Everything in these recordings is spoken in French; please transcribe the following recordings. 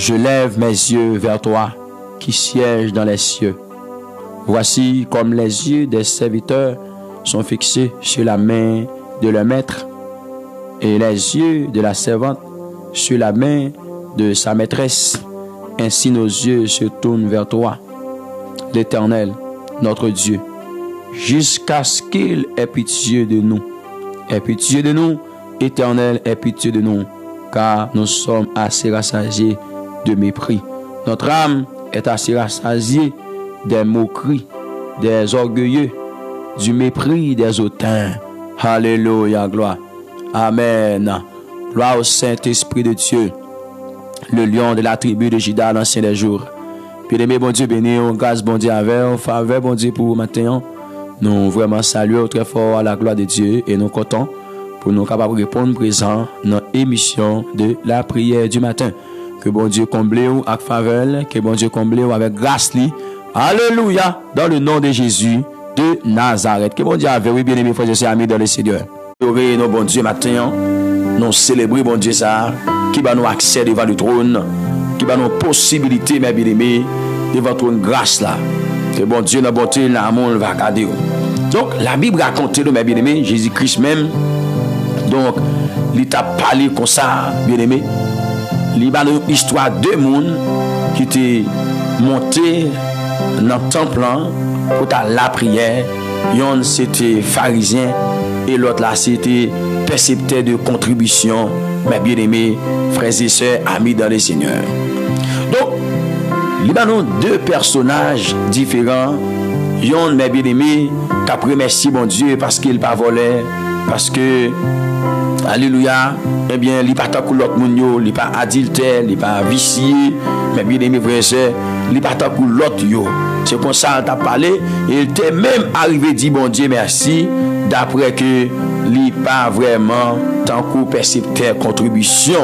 Je lève mes yeux vers toi, qui sièges dans les cieux. Voici comme les yeux des serviteurs sont fixés sur la main de leur maître, et les yeux de la servante sur la main de sa maîtresse. Ainsi nos yeux se tournent vers toi, l'Éternel, notre Dieu, jusqu'à ce qu'il ait pitié de nous. Aie pitié de nous, Éternel, aie pitié de nous, car nous sommes assez rassasiés de mépris. Notre âme est assez rassasiée des moqueries, des orgueilleux, du mépris des hautains. Alléluia, gloire. Amen. Gloire au Saint-Esprit de Dieu, le lion de la tribu de Juda, l'ancien des jours. Bien-aimé, bon Dieu, béni, grâce, bon Dieu, avec, faveur, bon Dieu, pour matin. Nous vraiment saluons très fort à la gloire de Dieu et nous comptons pour nous capables de répondre présent dans l'émission de la prière du matin. Que bon Dieu comble avec faveur, que bon Dieu comble avec grâce. Alléluia, dans le nom de Jésus de Nazareth. Que bon Dieu avec, oui, bien-aimés frères et sœurs, amis dans le Seigneur. Nous nos bon Dieu matin, nous célébrer bon Dieu ça, qui va nous accès devant le trône, qui va nous possibilité, mes bien-aimés, devant ton grâce là. Que bon Dieu, notre bonté, l'amour va garder. Donc, la Bible raconte, mes bien-aimés, Jésus-Christ même. Donc, il t'a parlé comme ça, bien-aimé. Il y a une histoire de monde qui était monté dans le temple pour la prière. Yon c'était pharisien et l'autre là c'était percepteur de contribution. Mes bien-aimés, frères et sœurs, amis dans le Seigneur. Donc, il y a deux personnages différents. Yon, mes bien-aimés, qui a remercié mon Dieu parce qu'il n'a pas volé, parce que, alléluia, eh bien, il n'a pas tant que l'autre monde, il n'a pas adultère, il n'a pas vicié, mes bien-aimés, frères et sœurs, il n'a pas tant que l'autre. C'est comme ça qu'il a parlé, et il était même arrivé à dire, bon Dieu, merci, d'après que il n'a pas vraiment tant que percepteur contribution,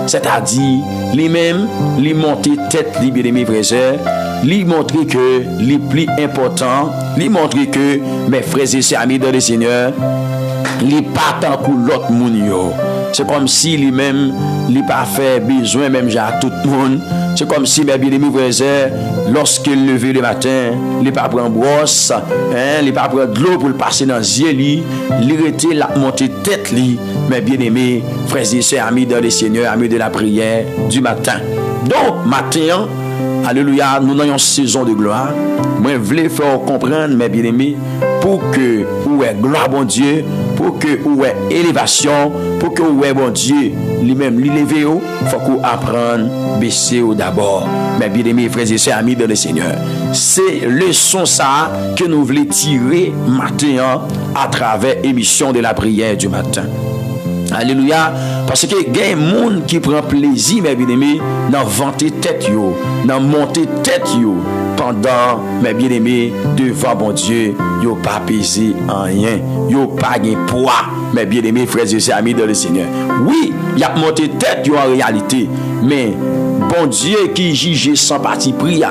c'est-à-dire, lui-même, il montait tête, bien-aimés, frères et sœurs, lui montrer que les plus important, lui montrer que mes frères et sœurs amis dans le Seigneur, lui pas tant que l'autre monde. C'est comme si lui-même, lui pas fait besoin même à tout le monde. C'est comme si mes bien-aimés frères et sœurs, lorsqu'il levait le matin, il pas prendre brosse, il pas prendre de l'eau pour le passer dans les yeux, il était la montée tête li, mes bien-aimés frères et sœurs amis dans le Seigneur, amis de la prière du matin. Donc matin, alléluia, nous avons une saison de gloire. Moi, je voulais faire comprendre, mes bien-aimés, pour que où est gloire, bon Dieu, pour que où est élévation, pour que où est bon Dieu, lui-même, l'élever, il faut qu'on apprenne, baisser d'abord. Mes bien-aimés, frères et sœurs, amis dans le Seigneur. C'est le son ça que nous voulons tirer matin à travers l'émission de la prière du matin. Alléluia, parce que il y a des gens qui prennent plaisir, mes bien-aimés, dans vanter tête, dans monter tête, pendant, mes bien-aimés, devant bon Dieu, yo pas pesé en rien, yo pas de poids, mes bien-aimés, frères et sœurs, amis dans le Seigneur. Oui, il y a monté tête en réalité, mais bon Dieu qui juge sans parti pris,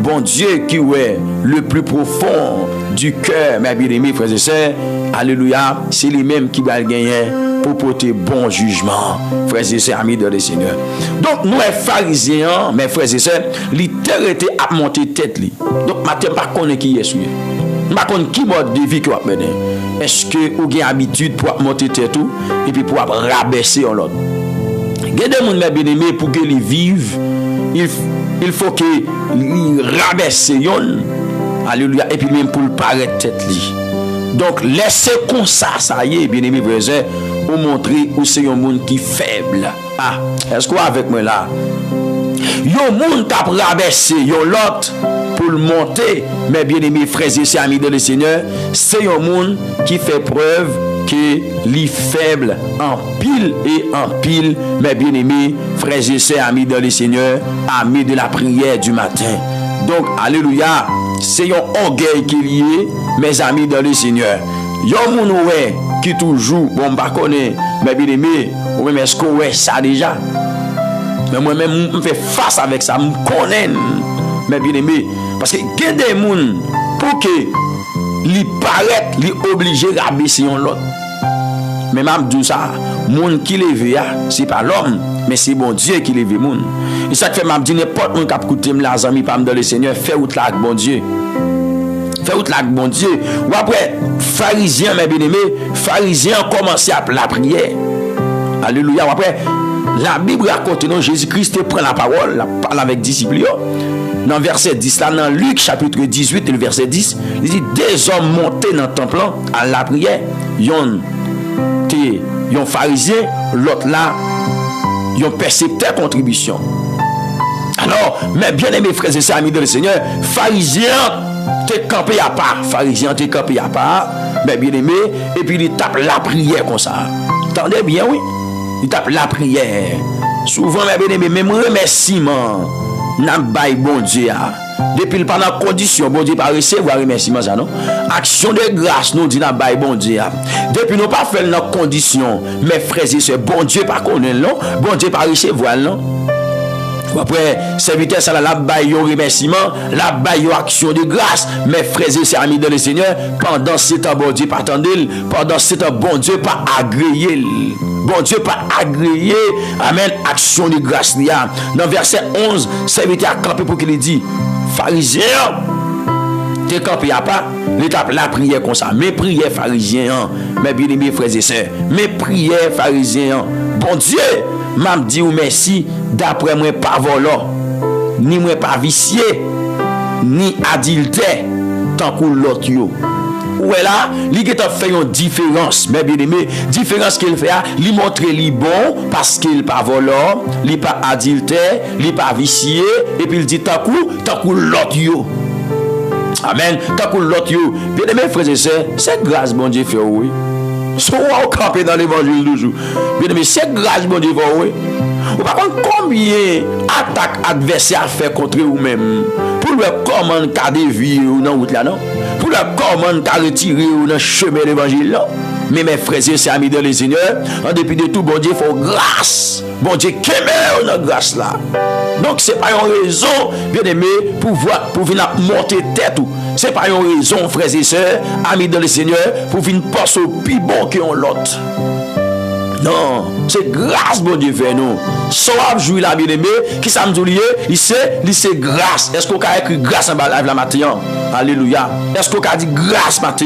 bon Dieu qui est le plus profond du cœur, mes bien-aimés, frères et sœurs, alléluia, c'est lui-même qui va gagner pour porter bon jugement, frères et sœurs, amis de le Seigneur. Donc, nous, les pharisiens, mes frères et sœurs, l'éternité a monté tête. Donc, matin, je ne sais pas qui est souillé. Je ne sais pas qui mode de vie qui va mener. Est-ce que vous avez habitude pour monter tête et puis pour rabaisser en l'autre? Il y a des gens, mes bien-aimés, pour qu'ils vivent, il faut qu'ils rabaissent. Alléluia. Et puis même pour le paraître tête. Donc, laissez comme ça y est, bien-aimés, frères, pour montrer où c'est un monde qui est faible. Ah, est-ce que vous avec moi là? Yon monde qui a rabaissé, yon l'autre pour le monter, mes bien-aimés, frères et sœurs, amis de le Seigneur, c'est un monde qui fait preuve que les faibles en pile et en pile, mes bien-aimés, frères et sœurs, amis de le Seigneur, amis de la prière du matin. Donc, alléluia, c'est un orgueil qui est lié, mes amis dans le Seigneur. Yon moun oué qui toujours, bon, bah connaît, mes bien-aimés, ou même est-ce qu'on oué ça déjà? Mais moi-même, je fais face avec ça, je connais, mes bien-aimés. Parce que il y a des gens, pour que les paraître, les obligés à rabaisser l'autre. Mais m'a dit ça, monde qui lève c'est pas l'homme, mais c'est bon Dieu qui lève monde. Et ça fait m'a dit n'importe monde qui écoute mes amis pas dans le Seigneur, fait route là avec bon Dieu. Fait route là avec bon Dieu. Ou après pharisiens mes bien-aimés, pharisiens commencé à la prière. Alléluia. Ou après la Bible raconte non Jésus-Christ prend la parole, la parle avec disciples. Dans verset 10 là, dans Luc chapitre 18 et le verset 10, il dit des hommes montés dans le temple à la prière, yon pharisien, l'autre là, yon percepteur contribution. Alors, mes bien-aimés frères et sœurs amis de le Seigneur, pharisien t'es campé à part, pharisien t'es campé à part, mes bien-aimés, et puis il tape la prière comme ça. Entendez bien, oui? Il tape la prière. Souvent, mes bien-aimés, même remerciement. N'a pas bon Dieu. Depuis le pendant condition, bon Dieu pas recevoir remerciement ça non. Action de grâce nous dit n'a pas bon Dieu. Depuis nous pas faire dans condition, mes frères et sœurs, bon Dieu pas connaître non, bon Dieu pas recevoir non. Après serviteur ça la bail remerciement, la bail action de grâce, mes frères et sœurs amis dans le Seigneur, pendant ce temps bon Dieu pas attendre, pendant ce temps bon Dieu pas agréer. Bon Dieu pas agréé, amen, action de grâce. Dans verset 11, serviteur a campé pour qu'il dit, pharisien, t'es campé à pas, l'étape la prière comme ça, mes prières pharisiens, mes bien-aimés frères et sœurs, mes prières pharisiens, bon Dieu, m'a dit ou merci, d'après moi pas volant, ni moi pas vicié, ni adultère, tant que l'autre yo. Ouais là, il a fait une différence, mais bien aimé, différence qu'il fait, il montre li bon parce qu'il pas volant, il pas adultère, il pas vicié, et puis il dit tant que l'autre yo. Amen, tant que l'autre yo. Bien aimé frères et sœurs, c'est grâce bon Dieu fait oui. Soit on campe dans l'évangile toujours. Bien aimé, c'est grâce bon Dieu fait oui. Ou par contre, combien attaques adversaires fait contre vous-même pour le comment qu'a dévié ou dans route là non? Pour le comment qu'a retiré ou dans le chemin de l'évangile là? Mais mes frères et sœurs amis dans le Seigneur, en dépit de tout, bon Dieu faut grâce. Bon Dieu qu'aimer dans grâce là. Donc c'est pas une raison, bien aimé, pour venir monter tête ou. C'est pas une raison, frères et sœurs, amis dans le Seigneur, pour venir passer au plus bon que l'autre. Non, c'est grâce, bon Dieu, fait nous. Soit jouer la bien-aimé, qui ça me dit, il c'est grâce. Est-ce qu'on a écrit grâce en bas la matin? Alléluia. Est-ce qu'on a dit grâce matin?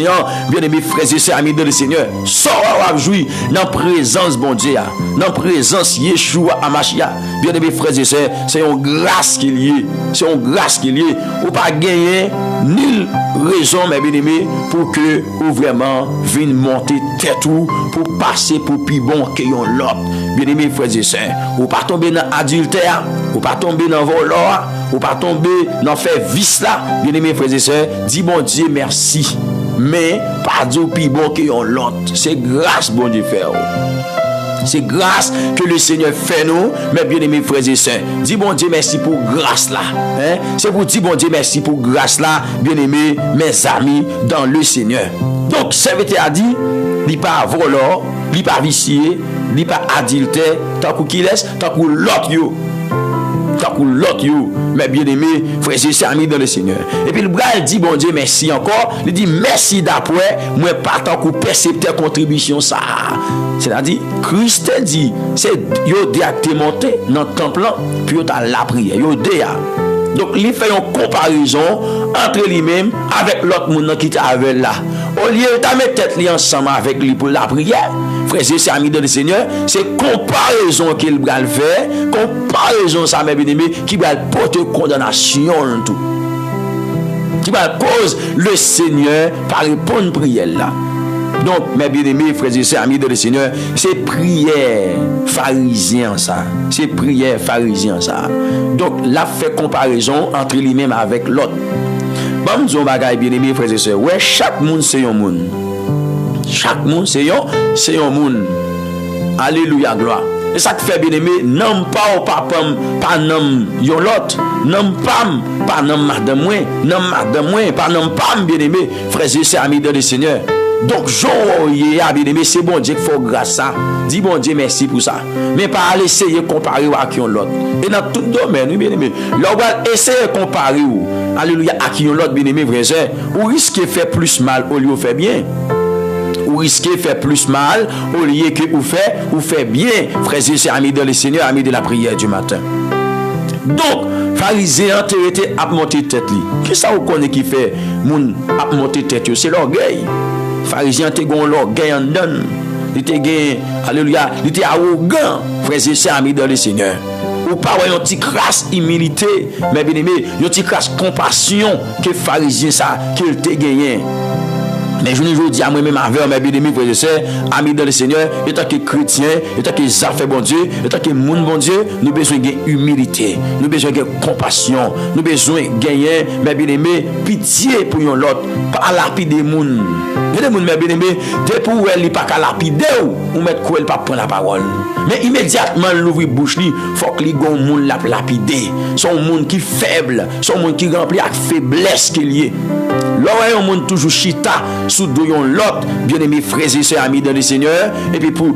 Bien-aimé, frères et sœurs, amis de le Seigneur. Soit jouer dans la présence, bon Dieu, dans la présence Yeshua Amashia. Bien-aimé, frères et sœurs, c'est une grâce qu'il y est. C'est une grâce qu'il y est. Ou pas gagner ni raison, mes bien-aimés, pour que ou vraiment vienne monter tête ou pour passer pour plus bon que l'autre. Bien-aimés, frères et sœurs, ou pas tomber dans adultère, ou pas tomber dans volant, ou pas tomber dans faire vice là. Bien-aimés, frères et sœurs, dis bon Dieu merci. Mais pas dire plus bon que l'autre. C'est grâce, bon Dieu, faire. C'est grâce que le Seigneur fait nous, mes bien-aimés frères et sœurs. Dis bon Dieu merci pour grâce là. C'est pour dire bon Dieu merci pour grâce là, bien-aimés, mes amis dans le Seigneur. Donc, serviteur a dit, il pas volant, il pas vicié, il pas adultère, tant qu'il laisse, tant que l'autre yo. Tant que l'autre yo, mes bien-aimés frères et sœurs amis dans le Seigneur. Et puis le bras dit bon Dieu merci encore, il dit merci d'après, moi pas tant que percepteur contribution ça. C'est-à-dire, Christ dit, c'est yo déacté monté dans le temple, puis yo ta la prière, yo déa. Donc, il fait une comparaison entre lui-même avec l'autre monde qui est avec là. Au lieu de mettre tête ensemble avec lui pour la prière, frères et sœurs amis de le Seigneur, c'est comparaison qu'il va faire, comparaison ça, mes bien-aimés, qui va porter condamnation tout. Qui va cause le Seigneur par répondre prière là. Donc, mes bien-aimés, frères et sœurs, amis de le Seigneur, c'est prière pharisien ça. C'est prière pharisien ça. Donc, là, fait comparaison entre lui-même avec l'autre. Bon, nous avons bagaille, bien-aimés, frères et sœurs. Ouais, chaque monde, c'est un monde. Chaque monde, c'est un monde. Alléluia, gloire. Et ça qui fait, bien-aimé, non pas au papa, pas non, yon l'autre. Non pas non madame moi, non madame moi, pas non pas, bien-aimé, frères et sœurs, amis de le Seigneur. Donc, bien-aimé, c'est bon Dieu qu'il faut grâce ça. Dis bon Dieu merci pour ça. Mais pas aller essayer de comparer à qui on l'autre. Et dans tout domaine, bien-aimé, là, on va essayer de comparer alléluia, à qui on l'autre, bien-aimé, frère, ou risque de faire plus mal au lieu de faire bien. Ou risquez de faire plus mal au lieu que vous faites bien, frères et sœurs, amis dans le Seigneur, amis de la prière du matin. Donc, pharisien te été à monter tête li. Qui ça vous connaît qui fait moun à monter tête? C'est l'orgueil. Pharisien te gon l'orgueil en donne. Il te gain, alléluia, il te arrogant, frères et sœurs, amis dans le Seigneur. Ou pas une petite crasse humilité, mais bien aimé, une petite crasse compassion que pharisien ça qu'il te gagné. Mais je vous dis à moi-même avec mes bien-aimés, frères et sœurs, amis dans le Seigneur, étant que chrétiens, étant que affaires bon Dieu, étant que monde bon Dieu, nous besoin de humilité, nous besoin de compassion, nous besoin de gagner, mes bien-aimés, pitié pour l'autre, pas lapider les gens. Les gens, mes bien-aimés, dès pour elle, il pas qu'à lapider ou mettre quoi, il pas prendre la parole. Mais immédiatement, l'ouvrir bouche, il faut que les gens moun la lapider. Son monde qui faible, son monde qui rempli avec faiblesse qu'il y est. Là, on monde toujours chita sous doyon l'autre, bien-aimés frères et sœurs, amis dans le Seigneur, et puis pour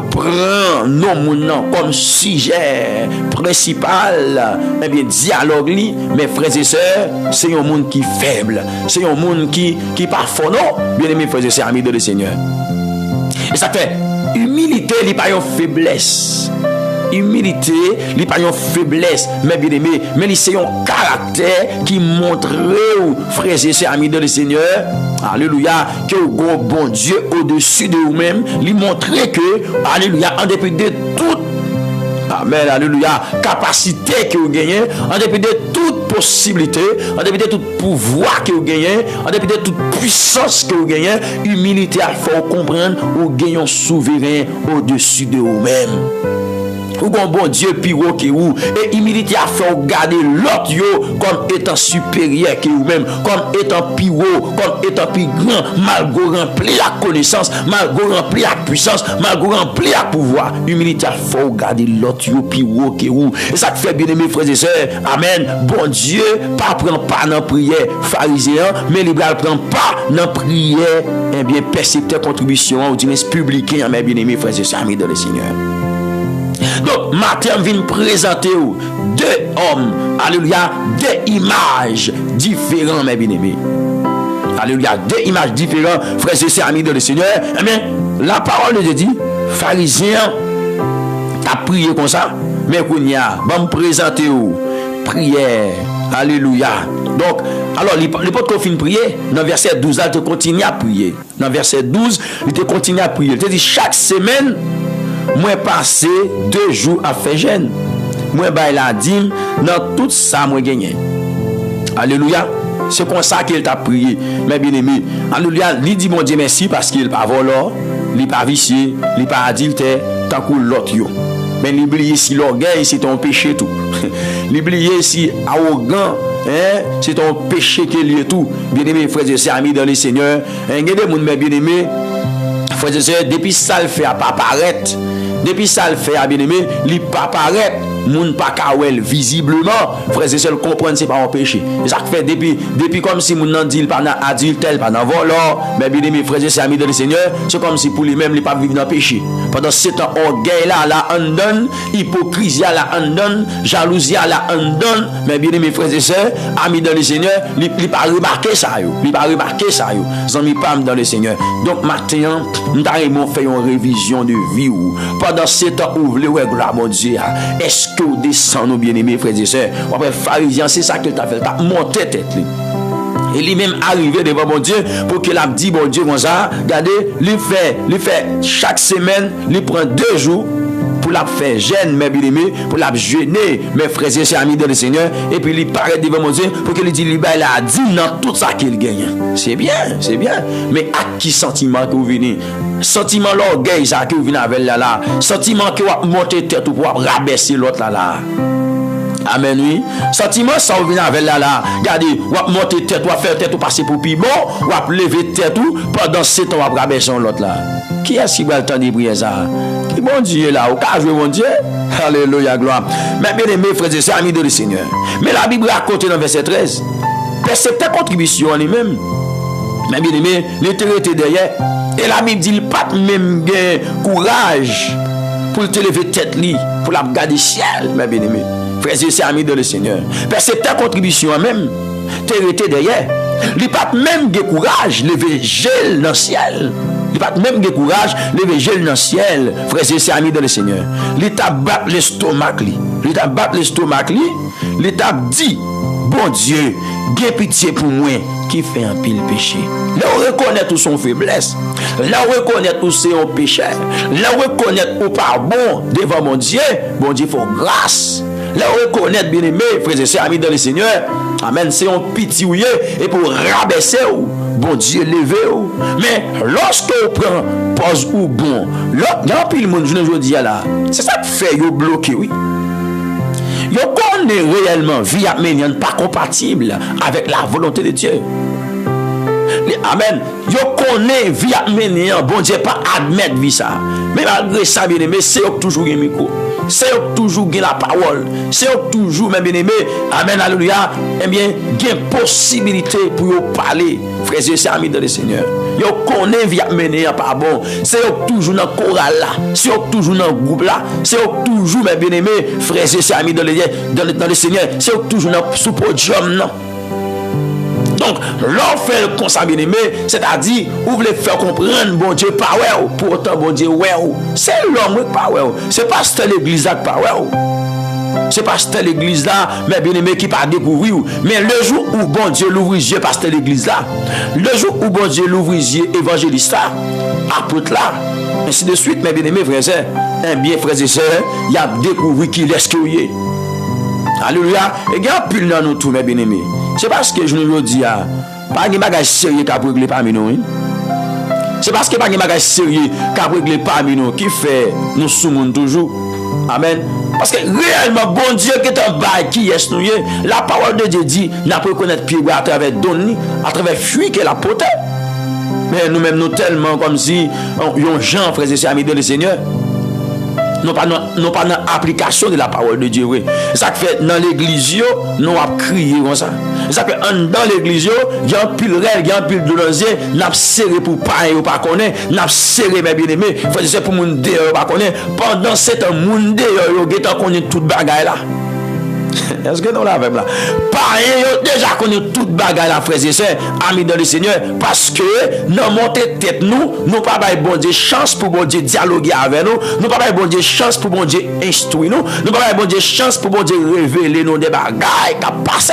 prendre nos moun comme sujet principal, eh bien, dialogue li, mes frères et sœurs, c'est un monde qui est faible, c'est un monde qui pas fort, non, bien-aimés frères et sœurs, amis dans le Seigneur. Et ça fait, humilité, il n'y a pas une faiblesse. Humilité, il n'y a pas une faiblesse, mais bien aimé, mais c'est un caractère qui montre, frères et sœurs, amis de le Seigneur, alléluia, que le bon Dieu au-dessus de vous-même, lui montrer que, alléluia, en dépit de toute, amen, alléluia, capacité que vous gagnez, en dépit de toute possibilité, en dépit de tout pouvoir que vous gagnez, en dépit de toute puissance que vous gagnez, humilité, il faut comprendre, vous gagnez un souverain au-dessus de vous-même. Ou bon Dieu pire que vous, et humilité a fait regarder l'autre comme étant supérieur que vous-même, comme étant pire, comme étant plus grand, malgré rempli la connaissance, malgré rempli la puissance, malgré rempli la pouvoir. Humilité a fait regarder l'autre pire que vous. Et ça te fait bien aimer, frères et sœurs. Amen. Bon Dieu, pas prend pas dans prière pharisien, mais il prend pas dans prière, eh bien, percepteur contribution au dimanche public, mes bien aimés, frères et sœurs, amis dans le Seigneur. Donc, matin, je viens présenter deux hommes, alléluia, deux images différentes, mes bien-aimés. Alléluia, deux images différentes, frères et sœurs, amis de le Seigneur. Eh bien, la parole de Dieu dit, pharisien, t'as prié comme ça, mais qu'on y a, va me présenter prière, alléluia. Donc, alors, les potes qu'on finit de prier, dans verset 12, il te continue à prier. Dans verset 12, il te continue à prier. Il te dit, chaque semaine, moi passé 2 jours à faire jeûne. Moi bail la dîme dans tout ça moi gagné. Alléluia. C'est comme ça qu'il t'a prié. Mes bien-aimés, alléluia, il dit mon Dieu merci parce qu'il pas volant, il pas vicieux, il pas adultère, tant que l'autre yo. Mais l'oublier si l'orgueil c'est ton péché tout. L'oublier si arrogant, c'est ton péché qu'il est tout. Bien-aimés frères et sœurs, amis dans le Seigneur, regardez mon bien-aimés, frères et sœurs, depuis ça le fait à pas paraître. Depuis ça le fait à bien-aimé, il pas paraître, moun pas kawel visiblement, frères et sœurs comprendre c'est pas un péché. Et ça fait depuis comme si moun nan dit pas dans adultère, pas dans volant, mais bien-aimé frères et sœurs amis de le Seigneur, c'est comme si pour lui-même il pas vivre dans péché. Pendant 7 ans orgueil là en donne, hypocrisie là en donne, jalousie là en donne, mais bien-aimé frères et sœurs amis de le Seigneur, il pas remarqué ça yo, il pas remarqué ça yo. Zami pam dans le Seigneur. Donc maintenant, nous avons fait une révision de vie ou pendant 7 ans où vous voulez gloire mon Dieu. Est-ce que vous descendez nos bien-aimés frères et sœurs? Après pharisien, c'est ça qu'il t'a fait, t'as monté tête li. Et lui-même arrivé devant mon Dieu pour qu'il a dit bon Dieu comme ça, regardez, il fait chaque semaine, il prend 2 jours pour la faire jeûne, mes bien-aimés, pour la jeûner, mes frères et sœurs amis de le Seigneur, et puis il paraît devant mon Dieu pour qu'il dise, il a dit dans tout ça qu'il gagne. C'est bien, mais à qui sentiment que vous venez? Sentiment l'orgueil, ça que vous venez avec là, sentiment que vous montez tête pour rabaisser l'autre là. Amen, oui. Sentiment, ça vous venez avec là. Regardez, vous montez tête, vous faire tête, vous passer pour plus bon, vous lever tête, pendant 7 ans, vous rabaisser l'autre là. Qui est-ce qui va le temps de prier ça? Qui bon Dieu là? Au cas où mon Dieu? Alléluia, gloire. Mais bien aimés, frères et sœurs, amis de le Seigneur. Mais la Bible raconte dans verset 13. C'est ta contribution en lui-même. Mais bien aimé, l'éternité derrière. Et la Bible dit, il pas même courage pour te lever tête li, pour la garder ciel, mes bien aimés. Frères et sœurs, amis de le Seigneur. C'est ta contribution même. T'es derrière. Il pas même courage lever gel dans le ciel. Il pas même de courage, lever gel dans le ciel, frères et sœurs amis dans le Seigneur. L'État bat l'estomac, l'État bat l'estomac, l'État dit, bon Dieu, gain pitié pour moi qui fait un pile péché. Là on reconnaît tout son faiblesse, là on reconnaît tout c'est un péché, là on reconnaît au pardon devant mon Dieu faut grâce. Là on reconnaît bien aimé, frères et sœurs amis dans le Seigneur, amen, c'est un pitié et pour rabaisser bon Dieu levé. Mais lorsque on prend pause ou bon, là dans pile monde je dis là, c'est ça qui fait yo bloqué oui. Yo connaît réellement vie arménienne pas compatible avec la volonté de Dieu. Amen. Yo connaît vie arménienne, bon Dieu pas admettre vie ça. Mais malgré ça bien aimé, c'est toujours un micro. C'est toujours la parole. C'est toujours même bien aimé. Amen, alléluia. Eh bien, il y a une possibilité pour vous parler, frères et sœurs amis dans le Seigneur. Yo connaît vie mener pas bon. C'est toujours dans le choral là. C'est toujours dans le groupe là. C'est toujours mes bien aimés, frères et sœurs amis dans le Seigneur. C'est toujours dans le sous-podium non. Donc, l'on fait le constat bien aimé, c'est-à-dire, vous voulez faire comprendre bon Dieu pas ouais, pour autant bon Dieu ouais. C'est l'homme pas ouais. C'est pas cette l'église là pas ouais. C'est pas cette l'église là, mais bien aimé qui pas découvrir. Mais le jour où bon Dieu l'ouvre les yeux par cette l'église là, le jour où bon Dieu l'ouvre les yeux évangéliste là, apôtre là, ainsi de suite, mes bien aimés frères et sœurs, un bien frères et sœurs, il y a découvert qui laisse qu'il y est. Alléluia. Et il y a pile dans nous tous, mes bien aimés. C'est parce que je nous dis, pas de bagage sérieux qui a réglé parmi nous. C'est parce que pas de bagage sérieux qui a réglé parmi nous qui fait nous soumis toujours. Amen. Parce que réellement, bon Dieu qui est un bail qui est nous, la parole de Dieu dit, n'a pas reconnaître pied à travers donner, à travers fuir qu'elle a porté. Mais nous-mêmes, nous tellement comme si, on gens, frères et sœurs amis de le Seigneur. Non pas dans l'application de la parole de Dieu. Oui. Ça fait dans l'église, nous avons crié comme ça. Ça fait dans l'église, il y a un pile rêve, il y a un pile de l'osier, nous avons serré pour pas et pas connaître, nous avons serré mes bien-aimés, c'est pour moun dehors pas connaître. Pendant cet monde dehors, il y a connaît toute bagaille là. Est-ce que nous l'avons là? Pareil, déjà connu toute bagaille la frères et sœurs, amis dans le Seigneur, parce que nous montons tête nous pas bon Dieu chance pour bon Dieu dialoguer avec nous pas bon Dieu chance pour bon Dieu instruire nous pas bon Dieu chance pour bon Dieu révéler nous des bagailles qui passent.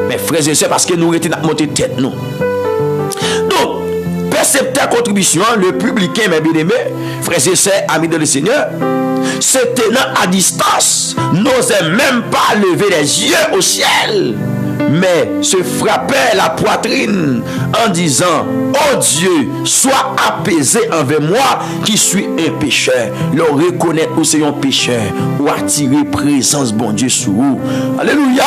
Mais frères et sœurs, parce que nous étions monter tête nous. Donc, percepteur contribution, le publicain, mes bien-aimés, frères et sœurs, amis dans le Seigneur, se tenant à distance, n'osait même pas lever les yeux au ciel, mais se frappait la poitrine en disant: oh Dieu, sois apaisé envers moi qui suis un pécheur. Le reconnaître ou c'est un pécheur ou attirer présence bon Dieu sous vous. Alléluia.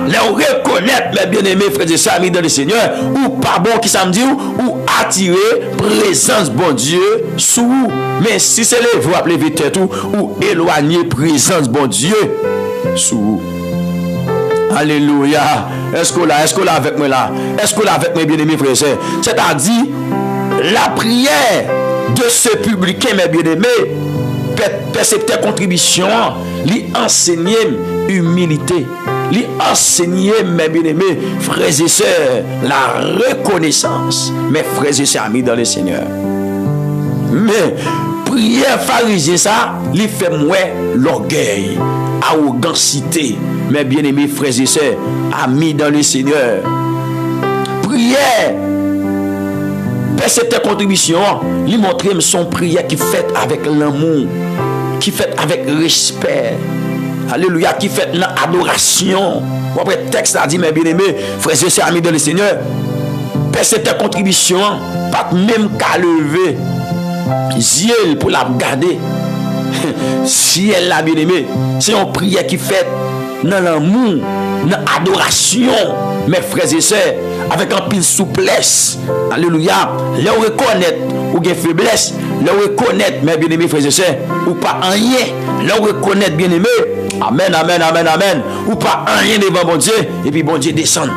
Le reconnaître, mes bien-aimés frères et sœurs amis dans le Seigneur, ou pas bon qui ça me dit, ou attirer présence bon Dieu sous vous. Mais si c'est le vous appelez vite tout ou éloigner présence bon Dieu sous vous. Alléluia. Est-ce que là avec moi là? Est-ce que là avec mes bien-aimés frères et sœurs? C'est-à-dire la prière de ce publicain, mes bien-aimés, percepteur contribution, lui enseigner humilité, lui enseigner, mes bien-aimés frères et sœurs, la reconnaissance, mes frères et sœurs amis dans le Seigneur. Mais prière pharisien ça, lui fait moins l'orgueil, arrogancité, mes bien-aimés frères et sœurs, amis dans le Seigneur. Prière, cette contribution, lui montrer son prière qui fait avec l'amour, qui fait avec respect. Alléluia, qui fait l'adoration. Après texte a dit, mes bien-aimés frères et sœurs, amis dans le Seigneur, cette contribution, pas même qu'à lever yeux pour la garder. Si elle l'a bien aimé, c'est une prière qui fait dans l'amour, dans l'adoration, mes frères et sœurs, avec un pile souplesse. Alléluia. Là où reconnaître ou une faiblesse, là où reconnaître, mes bien-aimés frères et sœurs, ou pas rien, là où reconnaître bien aimé, amen, amen, amen, amen, ou pas rien devant bon Dieu, et puis bon Dieu descend.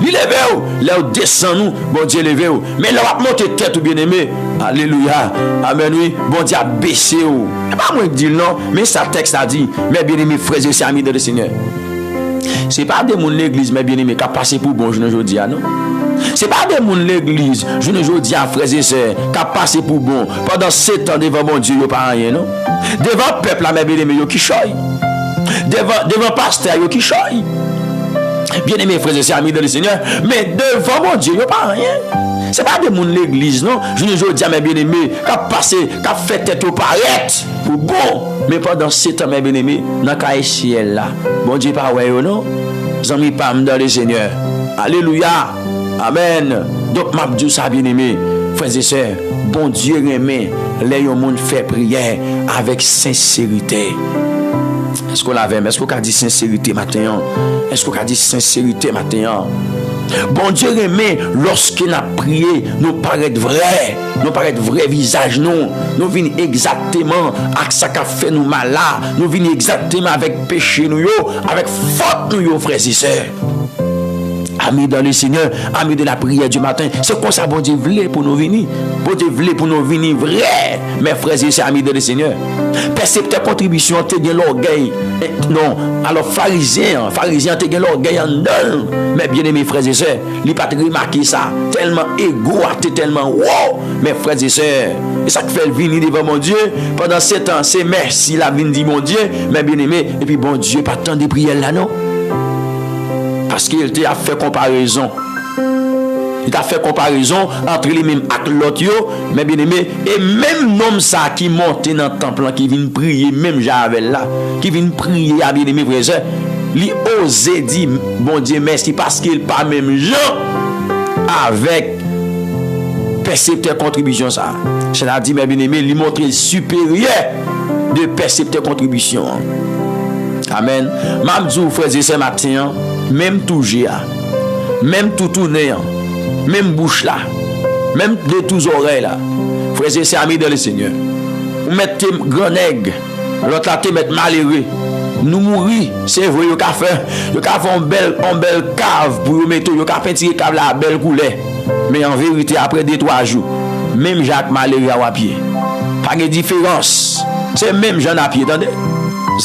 Il lève, là où descend nous, bon Dieu lève. Mais là où monter tête ou bien aimé, alléluia, amen, oui, bon Dieu a baissé. Et pas moi qui dis non, mais ça texte a dit, mes bien-aimés frères et sœurs amis de le Seigneur. C'est pas des gens de l'église, mais bien aimé, qui a passé pour bon, je ne dis non. C'est pas des gens de l'église, je ne dis à frères et sœurs, qui a passé pour bon. Pendant 7 ans devant mon Dieu, il n'y a pas rien, non? Devant le peuple, mais bien aimé, qui choye. Devant le pasteur, qui choye. Bien aimé, frères et sœurs, amis dans le Seigneur, mais devant mon Dieu, il n'y a pas rien. C'est pas des gens de l'église, non? Je ne dis à mes bien-aimés, qui a passé, qui a fait tête au paraître pour bon. Mais pendant 7 ans, mes bien-aimés, dans le ciel là, bon Dieu, pas ouais, non? Zami pam dans le Seigneur. Alléluia. Amen. Donc, m'a dit ça, bien-aimé, frères et sœurs, bon Dieu remet, les gens fait prière avec sincérité. Est-ce qu'on l'avait? Est-ce qu'on a dit sincérité matin? Est-ce qu'on a dit sincérité matin? Bon Dieu remet lorsqu'il a prié, nous paraît vrai visage, nous venons exactement avec ça qui a fait nous mal là, nous venons exactement avec péché nous, avec faute nous, frères et sœurs. Amis dans le Seigneur, amis de la prière du matin, c'est comme ça bon Dieu voulait pour nous venir. Bon Dieu voulait pour nous venir vrai. Mes frères et sœurs, amis dans le Seigneur. Percepteur contribution, tu as l'orgueil. Non, alors pharisien, tu as l'orgueil en dedans. Mais bien aimés frères et sœurs, il n'a pas remarqué ça. Tellement égo, tellement wow. Mes frères et sœurs, et ça qui fait venir devant mon Dieu. Pendant 7 ans, c'est merci la vie dit mon Dieu. Mais bien aimé, et puis bon Dieu, pas tant de prières là, non? Parce qu'il t'a fait comparaison. Il t'a fait comparaison entre les mêmes avec l'autre, mais bien aimé, et même l'homme ça qui monte dans le temple, qui vient prier, même Javel là, qui vient prier à bien aimé frère, il ose dire, bon Dieu merci, parce qu'il pas même gens avec percepteur contribution ça. C'est-à-dire, mes bien aimé, il montre supérieur de percepteur contribution. Amen. Mamdou frère et sœurs matin, même tout géa, même tout tourné, même bouche là, même de tous oreilles là. Frères et sœurs amis dans le Seigneur. Vous mettez grand nègre, l'autre là te mettre malheureux. Nous mourir, c'est vrai, vous avez fait une belle cave pour vous mettre, vous avez fait une cave là, belle couleur. Mais en vérité, après 2-3 jours, même Jacques malheureux à pied. Pas de différence. C'est même Jean à pied, attendez.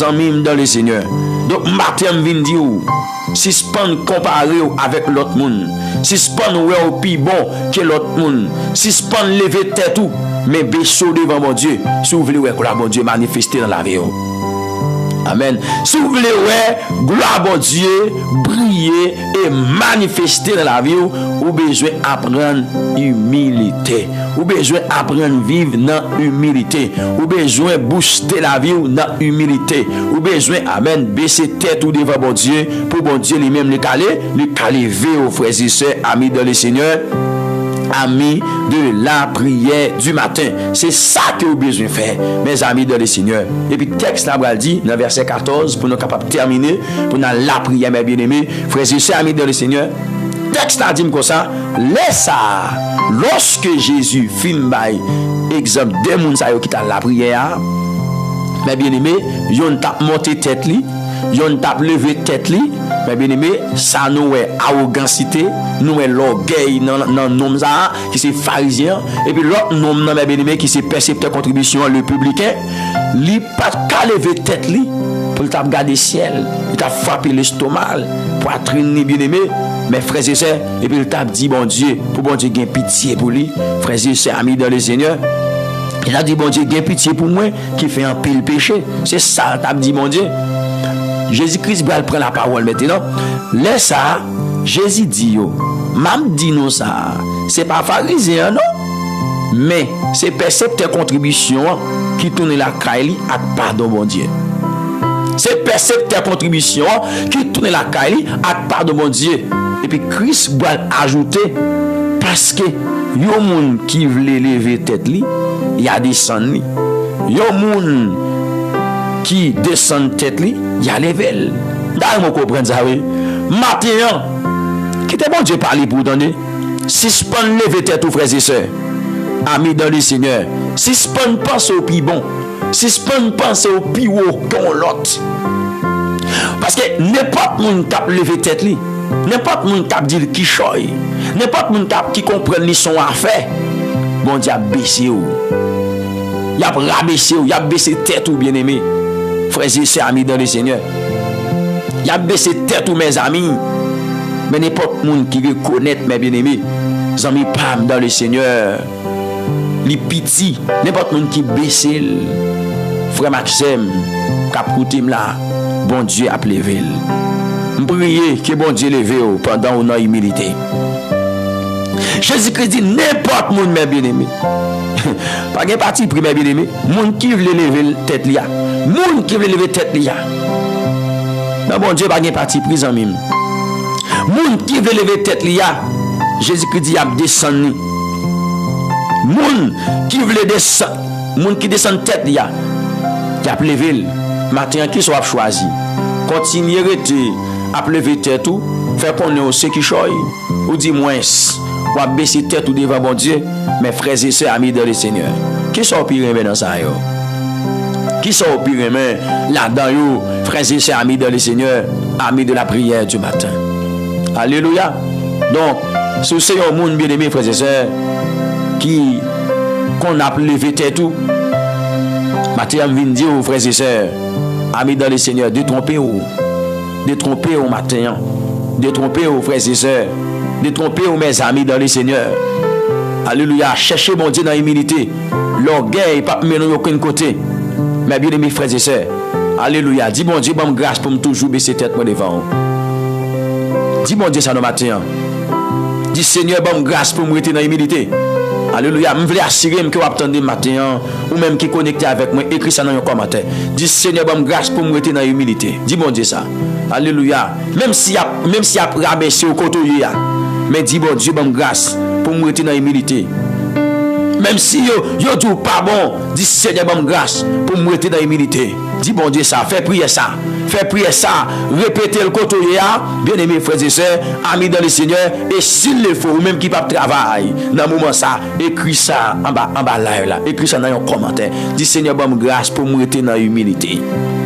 Amis dans le Seigneur. Donc, matin, je viens dire, si ce pas comparer avec l'autre monde, si ce pas au plus bon que l'autre monde, si ce pas lever tête ou, mais baisser devant mon Dieu, si vous voulez que la bon Dieu manifester dans la vie. Amen. Si vous voulez, gloire à Dieu, briller et manifester dans la vie, vous avez besoin d'apprendre humilité. Vous avez besoin d'apprendre à vivre dans humilité. Vous avez besoin de booster la vie dans humilité. Vous avez besoin, amen, baisser tête ou devant bon Dieu, pour bon Dieu lui-même le caler aux frères et sœurs, amis dans le Seigneur. Amis de la prière du matin. C'est ça que vous avez besoin de faire, mes amis dans le Seigneur. Et puis, texte là, dit, dans verset 14, pour nous capables de terminer, pour nous la prière, mes bien-aimés, frères et sœurs, amis dans le Seigneur. Texte là, dit comme ça, laisse ça, lorsque Jésus filme, exemple, des gens qui t'a la prière, mes bien-aimés, ils ont monté tête li, ils ont levé tête li. Mais bien aimé, ça nous est arrogancité, nous est l'orgueil dans nom ça qui c'est pharisien et puis l'autre nom dans bien aimé qui c'est percepteur contribution le publicain, li pas qu'à lever tête li pour t'a regarder ciel, il t'a frappé l'estomac, poitrine bien aimé, mes frères et sœurs, et puis il t'a dit bon Dieu, pour bon Dieu gain pitié pour lui, frères et sœurs amis dans le Seigneur. Il a dit bon Dieu gain pitié pour moi qui fait un pile péché. C'est ça t'a dit mon Dieu. Jésus-Christ va prendre la parole maintenant. Laisse ça, Jésus dit yo, même dit nous ça, c'est pas pharisien non, mais c'est percepteur contribution qui tourne la caille à pardon bon Dieu. C'est percepteur contribution qui tourne la caille à pardon bon Dieu. Et puis Christ va ajouter parce que yo moun qui veut lever tête li, il y a des descend li. Yo moun qui descend tête li, il y a level. D'ailleurs, vous comprenez ça, oui. Matin, qui était bon Dieu parler pour donner. Si ce pas lever tête aux frères et sœurs, amis dans le Seigneur, si ce pas pense au plus bon, si ce pas pense au plus haut qu'on l'autre. Parce que n'importe monde qui lever tête li, n'importe monde qui dit qui choy, n'importe monde qui comprend li son affaire, bon Dieu a baissé ou. Il a rabaissé ou, il a baissé tête ou bien-aimé. Frères et sœurs, amis dans le Seigneur. y a baissé tête tous mes amis. Mais n'importe monde qui reconnaît mes bien-aimés, amis pam dans le Seigneur, les petits, n'importe monde qui baisse, frère Maxime, cap coutume là, bon Dieu a levé. Je prie que bon Dieu lève pendant une humilité. Jésus-Christ dit n'importe monde mes bien-aimés. Pas de parti pris mes bien-aimés, monde qui veut lever tête là, monde qui veut lever tête là. Non bon Dieu pas de parti pris en mime. Moun qui veut lever tête là, Jésus-Christ dit a descendu. Moun qui veut descendre, moun qui descend tête là, qui a levé matin qui soit choisi. Continuer à lever tête tout, faire connaître ceux qui choy ou dit moins ou à baisser tête tout devant bon Dieu, mes frères et sœurs amis dans le Seigneur. Qui sont pire dans ça yo? Qui sont pire là-dedans yo, frères et sœurs amis dans le Seigneur, amis de la prière du matin. Alléluia. Donc, si c'est un monde bien aimé, frères et sœurs, qui qu'on a levé tête tout, matin je viens dire aux frères et sœurs, amis dans le Seigneur, détrompez au matin, détrompez aux frères et sœurs, détrompez aux mes amis dans le Seigneur. Alléluia. Cherchez mon Dieu dans l'humilité. L'orgueil pas mener aucun côté. Mes bien aimés frères et sœurs, alléluia. Dis bon Dieu, bonne grâce pour me toujours baisser tête moi devant. Dis bon Dieu ça le matin. Dis Seigneur, bonne grâce pour me rester dans l'humilité. Alléluia. Je veux assurer que vous attendez matin ou même qui connecté avec moi, écris ça dans un commentaire. Dis Seigneur, bonne grâce pour me rester dans l'humilité. Dis bon Dieu ça. Alléluia. Même si y a rabaissé au côté mais dis bon Dieu, bonne grâce pour me rester dans l'humilité. Même si yo dit pas bon, dis Seigneur, bonne grâce pour me rester dans l'humilité. Dis bon Dieu ça, fais prier ça. Fais prier ça, répétez le côté bien aimés frères et sœurs, amis dans le Seigneur, et s'il le faut, ou même qui pas travailler, dans le moment ça, écris ça en bas live là, écris ça dans un commentaire. Dis Seigneur, bonne grâce pour me rester dans l'humilité.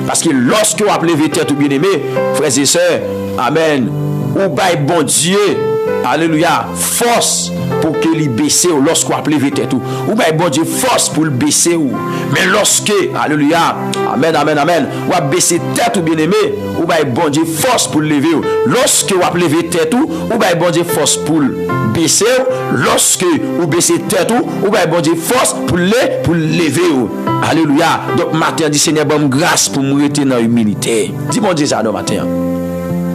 Parce que lorsque vous appelez tête ou bien aimé, frères et sœurs, amen, ou bail bon Dieu, alléluia, force pour que les baisse lorsque vous appelez tête ou bail bon Dieu force pour le baisser ou mais lorsque alléluia, amen amen amen, ou baisser tête ou bien aimé, ou bail bon Dieu force pour lever lorsque vous appelez tête ou bail bon Dieu force pour baisser lorsque vous baissez tête ou bail bon Dieu force pour lever alléluia. Donc matin dit Seigneur bonne grâce pour me rester dans l'humilité. Dis bon Dieu ça non matin.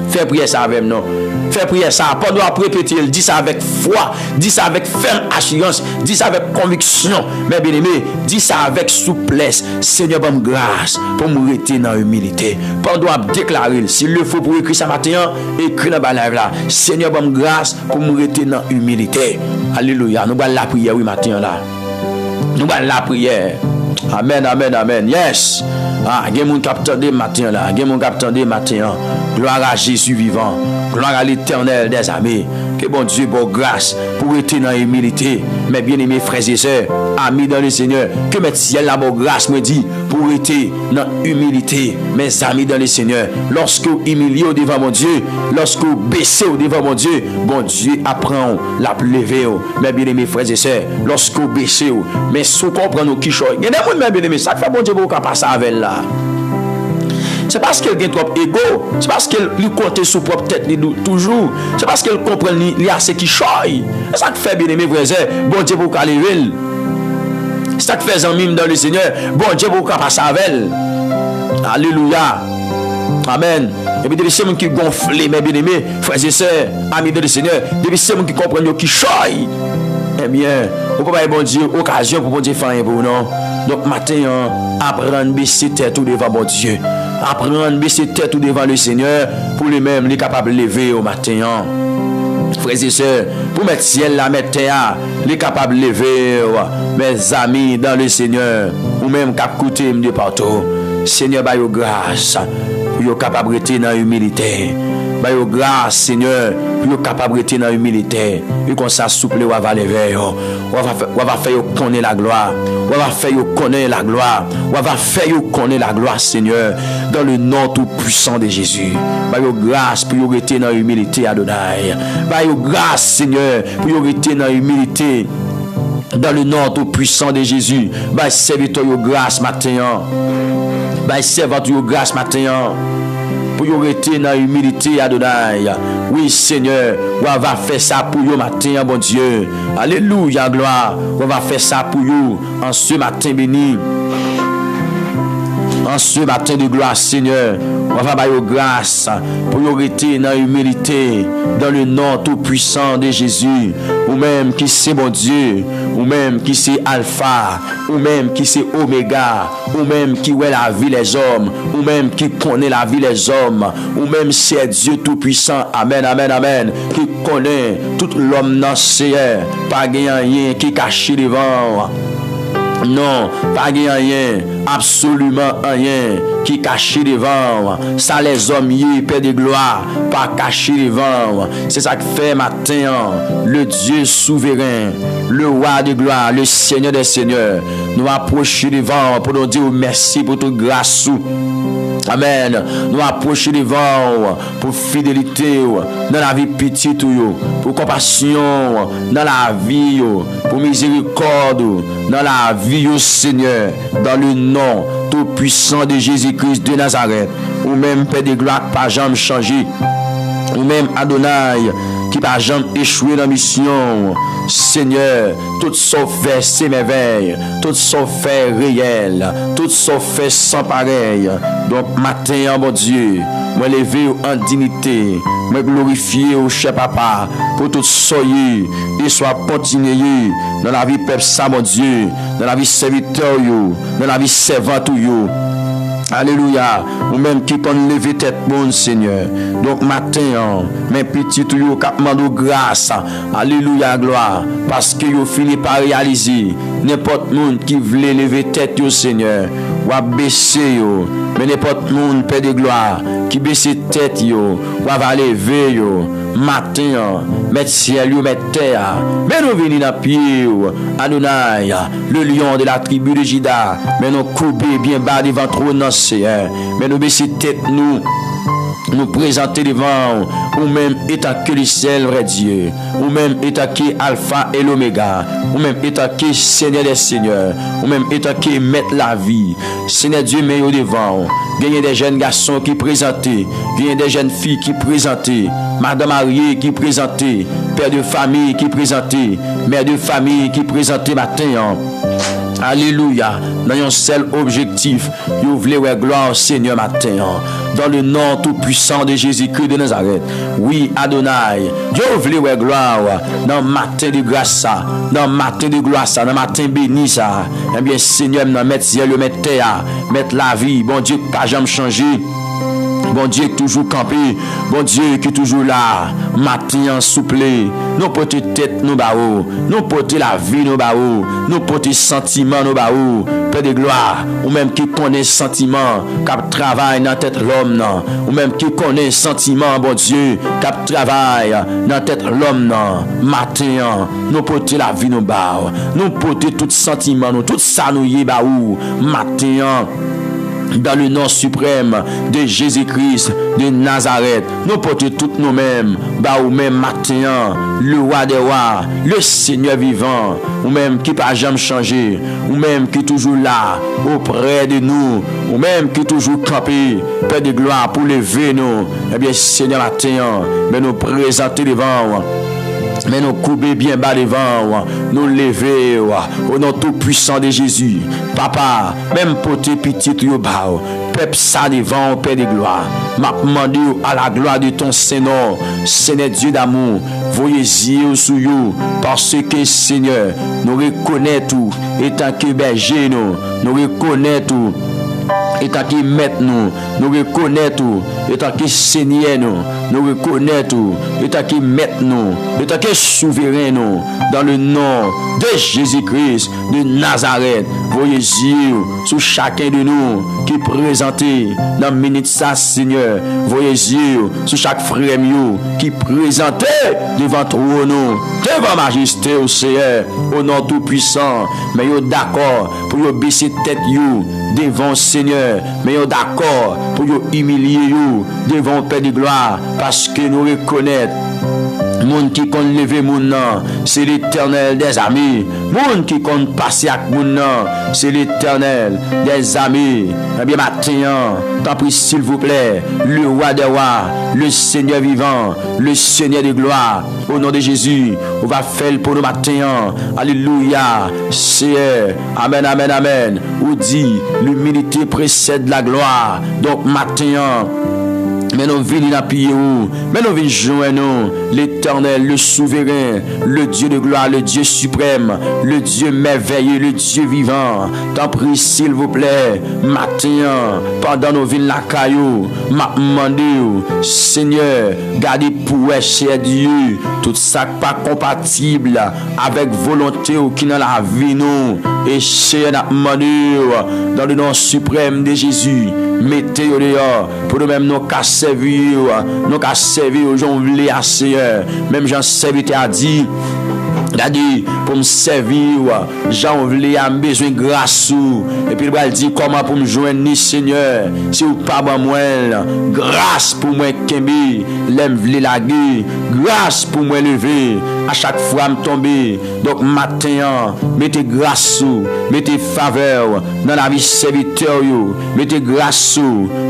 Fais prier ça avec nous. Fais prier ça. Pendant à répéter, dis ça avec foi, dis ça avec ferme assurance, dis ça avec conviction. Mais bien aimé, dis ça avec souplesse. Seigneur, bonne grâce pour me rester dans l'humilité. Pendant à déclarer, s'il le faut pour écrire ça matin, écris dans la live là. Seigneur, bonne grâce pour me rester dans l'humilité. Alléluia. Nous allons la prière oui matin là. Nous allons la prière. Amen, amen, amen. Yes. Ah, il y a mon capteur de matin là. Il y a mon capteur de matin. Gloire à Jésus vivant. Gloire à l'Éternel des armées. Que bon Dieu, bon grâce pour être dans l'humilité. Mes bien-aimés frères et sœurs, amis dans le Seigneur, que mes ciel la bonne grâce me dit pour être dans l'humilité. Mes amis dans le Seigneur, lorsque vous humiliez devant mon Dieu, lorsque vous baissez devant mon Dieu apprend la lever. Mes bien-aimés frères et sœurs, lorsque vous baissez, mais sous comprendre qui choisit. Il y a des gens, mes bien-aimés, ça fait bon Dieu pour passer avec là. C'est parce qu'elle a trop ego, c'est parce qu'elle lui compte sur propre tête toujours, c'est parce qu'elle comprend li a ce qui choy. C'est ça qui fait bien aimer frère, bon Dieu pour qu'elle lever. C'est ça qui fait en mime dans le Seigneur, bon Dieu pour qu'elle passe avec elle. Alléluia. Amen. Et puis, c'est qui gonfle, mes bien-aimés, frères et sœurs, amis de le Seigneur, depuis c'est qui comprend qui choy. Eh bien, on peut pas bon Dieu, occasion pour bon Dieu faire un bon non. Donc, matin, apprendre à baisser tête tout devant bon Dieu. Apprendre à baisser tête tout devant le Seigneur pour lui-même, les capables de lever au matin. Frères et sœurs, pour mettre ciel la mettre terre, les capables de lever, mes amis dans le Seigneur, ou même cap côté de partout. Seigneur, bah yo grâce, yo capable de rester dans l'humilité. Bah yo grâce, Seigneur, yo capable de rester dans l'humilité. Et comme ça souple ou va lever, on va faire connaître la gloire. On va faire connaître la gloire. On va faire connaître la gloire, Seigneur, dans le nom tout puissant de Jésus. Bah yo grâce pour yo rester dans l'humilité, Adonai. Bah yo grâce, Seigneur, pour yo rester dans l'humilité. Dans le nom tout puissant de Jésus. Bah serviteur yo grâce matin. Bah serviteur yo grâce matin. pour yo rester dans humilité, Adonai. Oui, Seigneur, on va faire ça pour vous matin, bon Dieu. Alléluia, gloire. On va faire ça pour vous en ce matin béni. En ce matin de gloire, Seigneur, on va faire grâce pour vous rester dans l'humilité, dans le nom tout puissant de Jésus. Ou même qui c'est bon Dieu, ou même qui c'est Alpha, ou même qui c'est Oméga, ou même qui est la vie les hommes, ou même qui connaît la vie les hommes, ou même c'est Dieu tout puissant. Amen, amen, amen. Qui connaît tout l'homme dans Seigneur, pas rien qui cache devant. Non, pas rien, absolument rien qui caché devant. Ça les hommes y paix de gloire, pas caché devant. C'est ça que fait matin le Dieu souverain, le roi de gloire, le Seigneur des seigneurs. Nous approcher devant pour nous dire merci pour toute grâce. Amen. Nous approcher devant pour fidélité dans la vie petite, pour compassion dans la vie, pour miséricorde dans la vie, Seigneur, dans le nom tout puissant de Jésus-Christ de Nazareth. Ou même Père de gloire, pas jamais changé. Ou même Adonai, qui pas jamais échoué dans la mission. Seigneur, tout sauf fait c'est merveilles, tout sauf fait réel, tout sauf fait sans pareil. Donc matin, mon Dieu, moi lever en dignité, moi glorifier au cher papa pour tout soyez et soit continué dans la vie peuple ça, mon Dieu, dans la vie serviteur, dans la vie servante. Alléluia. Ou même qui peut lever tête, mon Seigneur. Donc matin, mes petits tuyaux qui demandent grâce. Alléluia, gloire. Parce que vous finissez par réaliser n'importe monde qui voulait lever tête, au Seigneur. Ou à baisser, mais n'importe monde, Père de gloire, qui baisse tête, ou va lever, matin, mettre ciel, mettre terre. Mais nous venons dans pied, Adonai, le lion de la tribu de Juda. Mais nous couper bien bas devant trône, Seigneur. Mais nous baisser tête, nous présenter devant, ou même état que le ciel, vrai Dieu, ou même état qui Alpha et l'Oméga, ou même état qui Seigneur des Seigneurs, ou même état qui mettre la vie. Seigneur Dieu, mais au devant, gagner des jeunes garçons qui présentaient, gagner des jeunes filles qui présentaient, madame mariée qui présentaient, père de famille qui présentaient, mère de famille qui présentaient matin. Alléluia. Dans un seul objectif, vous voulez gloire au Seigneur matin. Dans le nom tout puissant de Jésus-Christ de Nazareth. Oui, Adonai. Vous voulez gloire dans le matin de grâce, dans le matin de gloire, dans le matin béni. Eh bien, Seigneur, mettre ciel, mettre terre, mettre la vie. Bon Dieu, pas jamais changé. Bon Dieu qui toujours campé, bon Dieu qui toujours là, matin souple, nous porter tête nous baou, nous porter la vie nous baou, nous porter sentiment nous baou, Père de gloire, ou même qui connaît sentiment, qui travaille dans tête l'homme, ou même qui connaît sentiment, bon Dieu, qui travaille dans tête l'homme, matin, nous porter la vie nous baou, nous porter tout sentiment, nous tout ça nous y baou, matin. Dans le nom suprême de Jésus-Christ de Nazareth, nous portons toutes nous-mêmes, ou même matin, le roi des rois, le Seigneur vivant, ou même qui pas jamais changé, ou même qui est toujours là, auprès de nous, ou même qui est toujours campé, Père de gloire pour lever nous. Eh bien, Seigneur matin, mais nous présenter devant. Mais nous couper bien bas devant, nous lever au nom tout puissant de Jésus. Papa, même pour tes petites yobao, peuple ça devant, Père de gloire. M'a demandé à la gloire de ton Seigneur, Seigneur Dieu d'amour, voyez yeux sous vous, parce que Seigneur, nous reconnaissons tout, étant que berger nous reconnaissons tout. Étant qui maître nous reconnaissons tout. Étant qui Seigneur nous reconnaissons tout. Étant qui maître nous, étant qui souverain nous, dans le nom de Jésus-Christ de Nazareth. Voyez yeux sur chacun de nous qui présenté dans le minute ça, Seigneur. Voyez yeux sur chaque frère qui présenté devant trône, devant majesté au Seigneur, au nom tout puissant. Mais yo d'accord pour yo baisser tête yo devant Seigneur, mais yo d'accord pour yo humilier yo devant Père de gloire, parce que nous reconnaissons moun qui compte lever moun nan, c'est l'Éternel des amis. Moun qui compte passer avec moun nan, c'est l'Éternel des amis. Eh bien matin, t'en prie s'il vous plaît, le roi des rois, le Seigneur vivant, le Seigneur de gloire, au nom de Jésus, on va faire pour nous matin. Alléluia. C'est amen, amen, amen. Ou dit, l'humilité précède la gloire. Donc matin, mais nous venons appuyer où? Mais nous venons joindre l'Éternel, le souverain, le Dieu de gloire, le Dieu suprême, le Dieu merveilleux, le Dieu vivant. T'en prie, s'il vous plaît, matin, pendant nos villes la caillou, m'a demandé, Seigneur, gardez pour cher Dieu, tout ça pas compatible avec volonté ou qui dans la vie nous. Et cher n'a demandé, dans le nom suprême de Jésus, mettez-le dehors pour nous-mêmes nous casser. Nous qu'à servir aux gens voulés à Seigneur. Même Jean serviteur a dit pour me servir, Jean voulait a besoin de grâce. Et puis il va dire comment pour me joindre Seigneur. Si vous pas moi, grâce pour moi kembe, l'aime vle laguer, grâce pour moi lever, à chaque fois me tomber. Donc matin, mettez grâce, mettez faveur dans la vie serviteur, mettez grâce,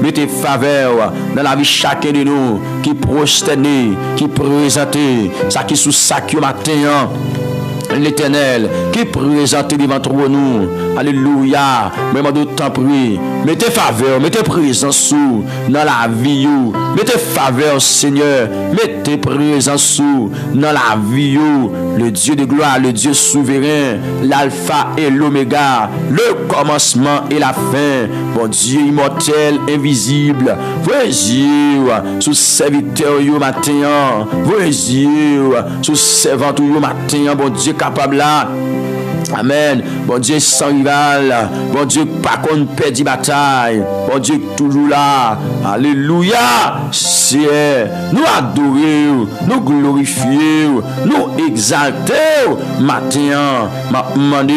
mettez faveur dans la vie chacun de nous qui prosterne, qui présente ça qui sous sac matin. L'Éternel qui présente devant nous. Alléluia. Même d'autant prie. Mettez faveur, mettez présence dans la vie. Mettez faveur, Seigneur. Mettez présence dans la vie. Le Dieu de gloire, le Dieu souverain, l'alpha et l'oméga, le commencement et la fin. Bon Dieu immortel, invisible. Voyez sous serviteur yo matin. Voyez sous servant yo matin. Bon Dieu capable là. Amen. Bon Dieu sans rival. Bon Dieu pas qu'on perd bataille. Bon Dieu toujours là. Alléluia. C'est nous adorer, nous glorifier, nous exalter. Matin, m'a demandé,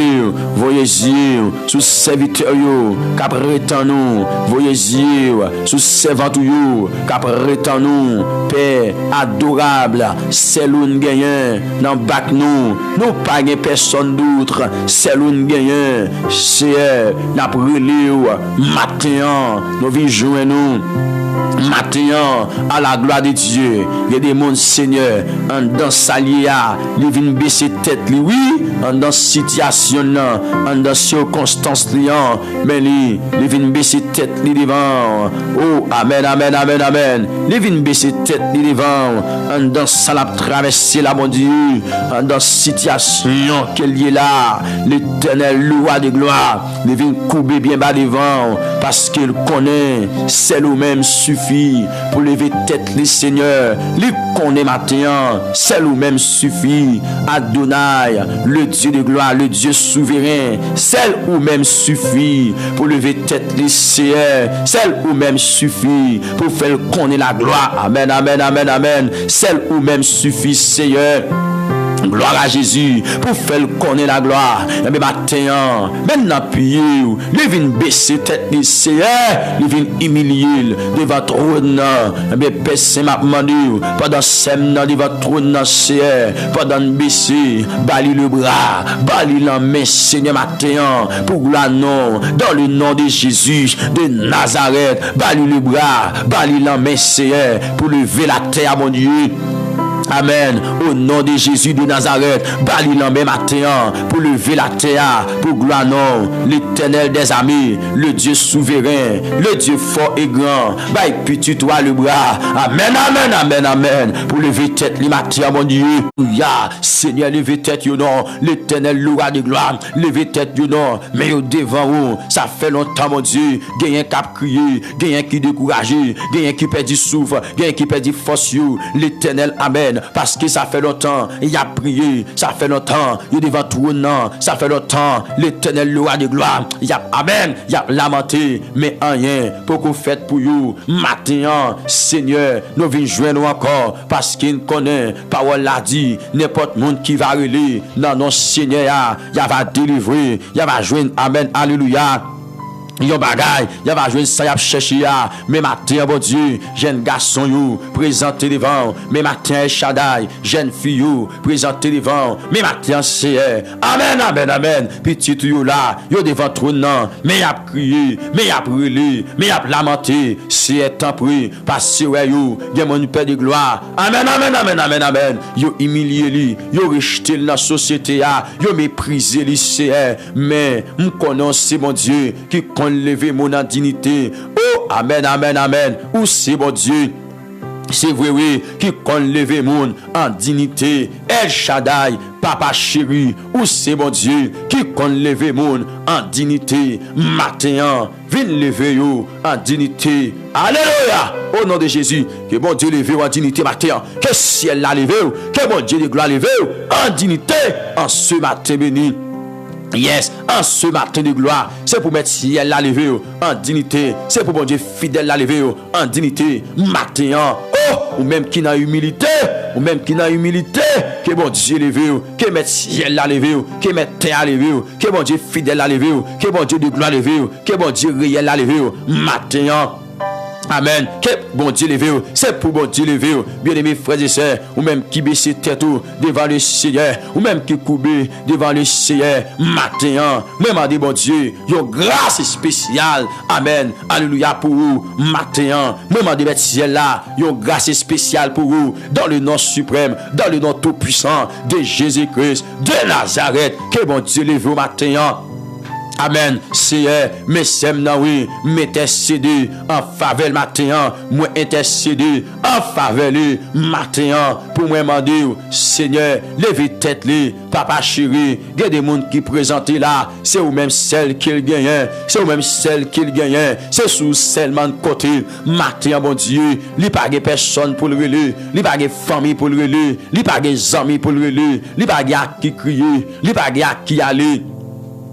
voyez sous serviteur yo, cap rétant nous, voyez sous servant yo, cap rétant nous, Père adorable, c'est l'un gagnant dans bac nous pas gagne personne d'autre. C'est l'un gagnant, c'est la brûlée matin, nous vivons joindre nous. Matin, à la gloire de Dieu, il y a des mondes Seigneur, en dans salia, ils viennent baisser tête, oui, en dans situation, en dans circonstance, mais ils viennent baisser tête, devant. Oh, amen, amen, amen, amen. Ils viennent baisser tête, devant, en dans salap traverser la mon Dieu, en dans situation, qu'il y est là, l'Éternel, le roi de gloire, ils viennent couper bien bas devant, parce qu'il connaît, c'est lui-même suffit. Pour lever tête les seigneurs, les connaît matin, c'est lui-même suffit. Adonai, le Dieu de gloire, le Dieu souverain, celle ou même suffit pour lever tête les seigneurs, celle ou même suffit pour faire connaître la gloire. Amen, amen, amen, amen. Celle ou même suffit, Seigneur. Gloire à Jésus pour faire connaître la gloire. Et bien matin, maintenant priez, les vins baisser tête les Seigneur, les vins humilier devant trône. Et bien personne m'a demandé pendant semaine devant trône Seigneur, pendant baisser, bali le bras, bali la main Seigneur matin pour gloire non, dans le nom de Jésus de Nazareth, bali le bras, bali la main Seigneur pour lever la terre mon Dieu. Amen. Au nom de Jésus de Nazareth, bali l'ambé matin pour lever la terre, pour gloire non, l'Éternel des amis, le Dieu souverain, le Dieu fort et grand. Baille petit toi le bras. Amen, amen, amen, amen. Pour lever tête le matin, mon Dieu. Alléluia. Seigneur, lever tête, you know, l'Éternel, le roi de gloire, lever tête, you know, mais au devant vous, ça fait longtemps, mon Dieu. Gagne un cap crié, gagne un qui découragé, gagne un qui perd du souffle, gagne un qui perd du force, l'Éternel, amen. Parce que ça fait longtemps, il a prié, ça fait longtemps, il est devant tout non, ça fait longtemps, l'Éternel le roi de gloire, il a amen, il a lamenté, mais rien pour qu'on fait pour vous. Maintenant, Seigneur, nous venons joindre encore, parce qu'il connaît, parole l'a dit, n'importe monde qui va relayer, non, non, Seigneur, il va délivrer, il va joindre, amen, alléluia. Yon bagay, yon va jouer ça y a cherché ya. Mais matin, bon Dieu, jeune garçon you, présenté devant. Mais matin, Shaddai, jeune fille you, présenté devant. Mais matin, c'est amen, amen, amen. Petit you là, yo devant trône non. Mais y a crié, mais y a brûlé, mais y a lamenté. C'est temps pris, parce que you, y a mon père de gloire. Amen, amen, amen, amen, amen. Yo humilié li, yo rejeté dans la société ya, yo méprisé li c'est. Mais m'connons c'est mon Dieu qui lever mon dignité. Oh, amen, amen, amen. Ou c'est bon Dieu. C'est vrai, oui, qui qu'on lever mon en dignité. El Shaddai, papa chéri. Ou c'est bon Dieu, qui qu'on lever mon en dignité. Matin, viens lever yo en dignité. Alléluia. Au nom de Jésus, que bon Dieu leve en dignité matin. Que ciel l'a levé. Que bon Dieu de gloire leve en dignité. En ce matin béni. Yes, en ce matin de gloire, c'est pour mettre ciel la lever en dignité. C'est pour bon Dieu fidèle la lever en dignité. Matin, oh, ou même qui n'a humilité, ou même qui n'a humilité, que bon Dieu lever, que mettre ciel la lever, que mettre terre la lever, que bon Dieu fidèle la lever, que bon Dieu de gloire lever, que bon Dieu réel la lever. Matin. Amen. Que bon Dieu levé, c'est pour bon Dieu levé. Bien-aimés frères et sœurs, ou même qui baisse tête devant le Seigneur, ou même qui coube devant le Seigneur, matin, même dit bon Dieu, une grâce spéciale. Amen. Alléluia pour vous, matin, même dit ciel là, une grâce spéciale pour vous, dans le nom suprême, dans le nom tout puissant de Jésus-Christ de Nazareth. Que bon Dieu levé au matin. Amen. Seigneur, mes sèmes oui, m'intercéder en faveur matin, moi intercéder en faveur matin pour moi demander Seigneur, levez tête li, papa chéri, il y a des monde qui présentent là, c'est ou même celle qui gagne, c'est ou même celle qui gagne, c'est sous seulement côté matin bon Dieu, li pas de personne pour le relais, li pas de famille pour le relais, li pas de amis pour le relais, li pas de qui crier, li pas de qui aller.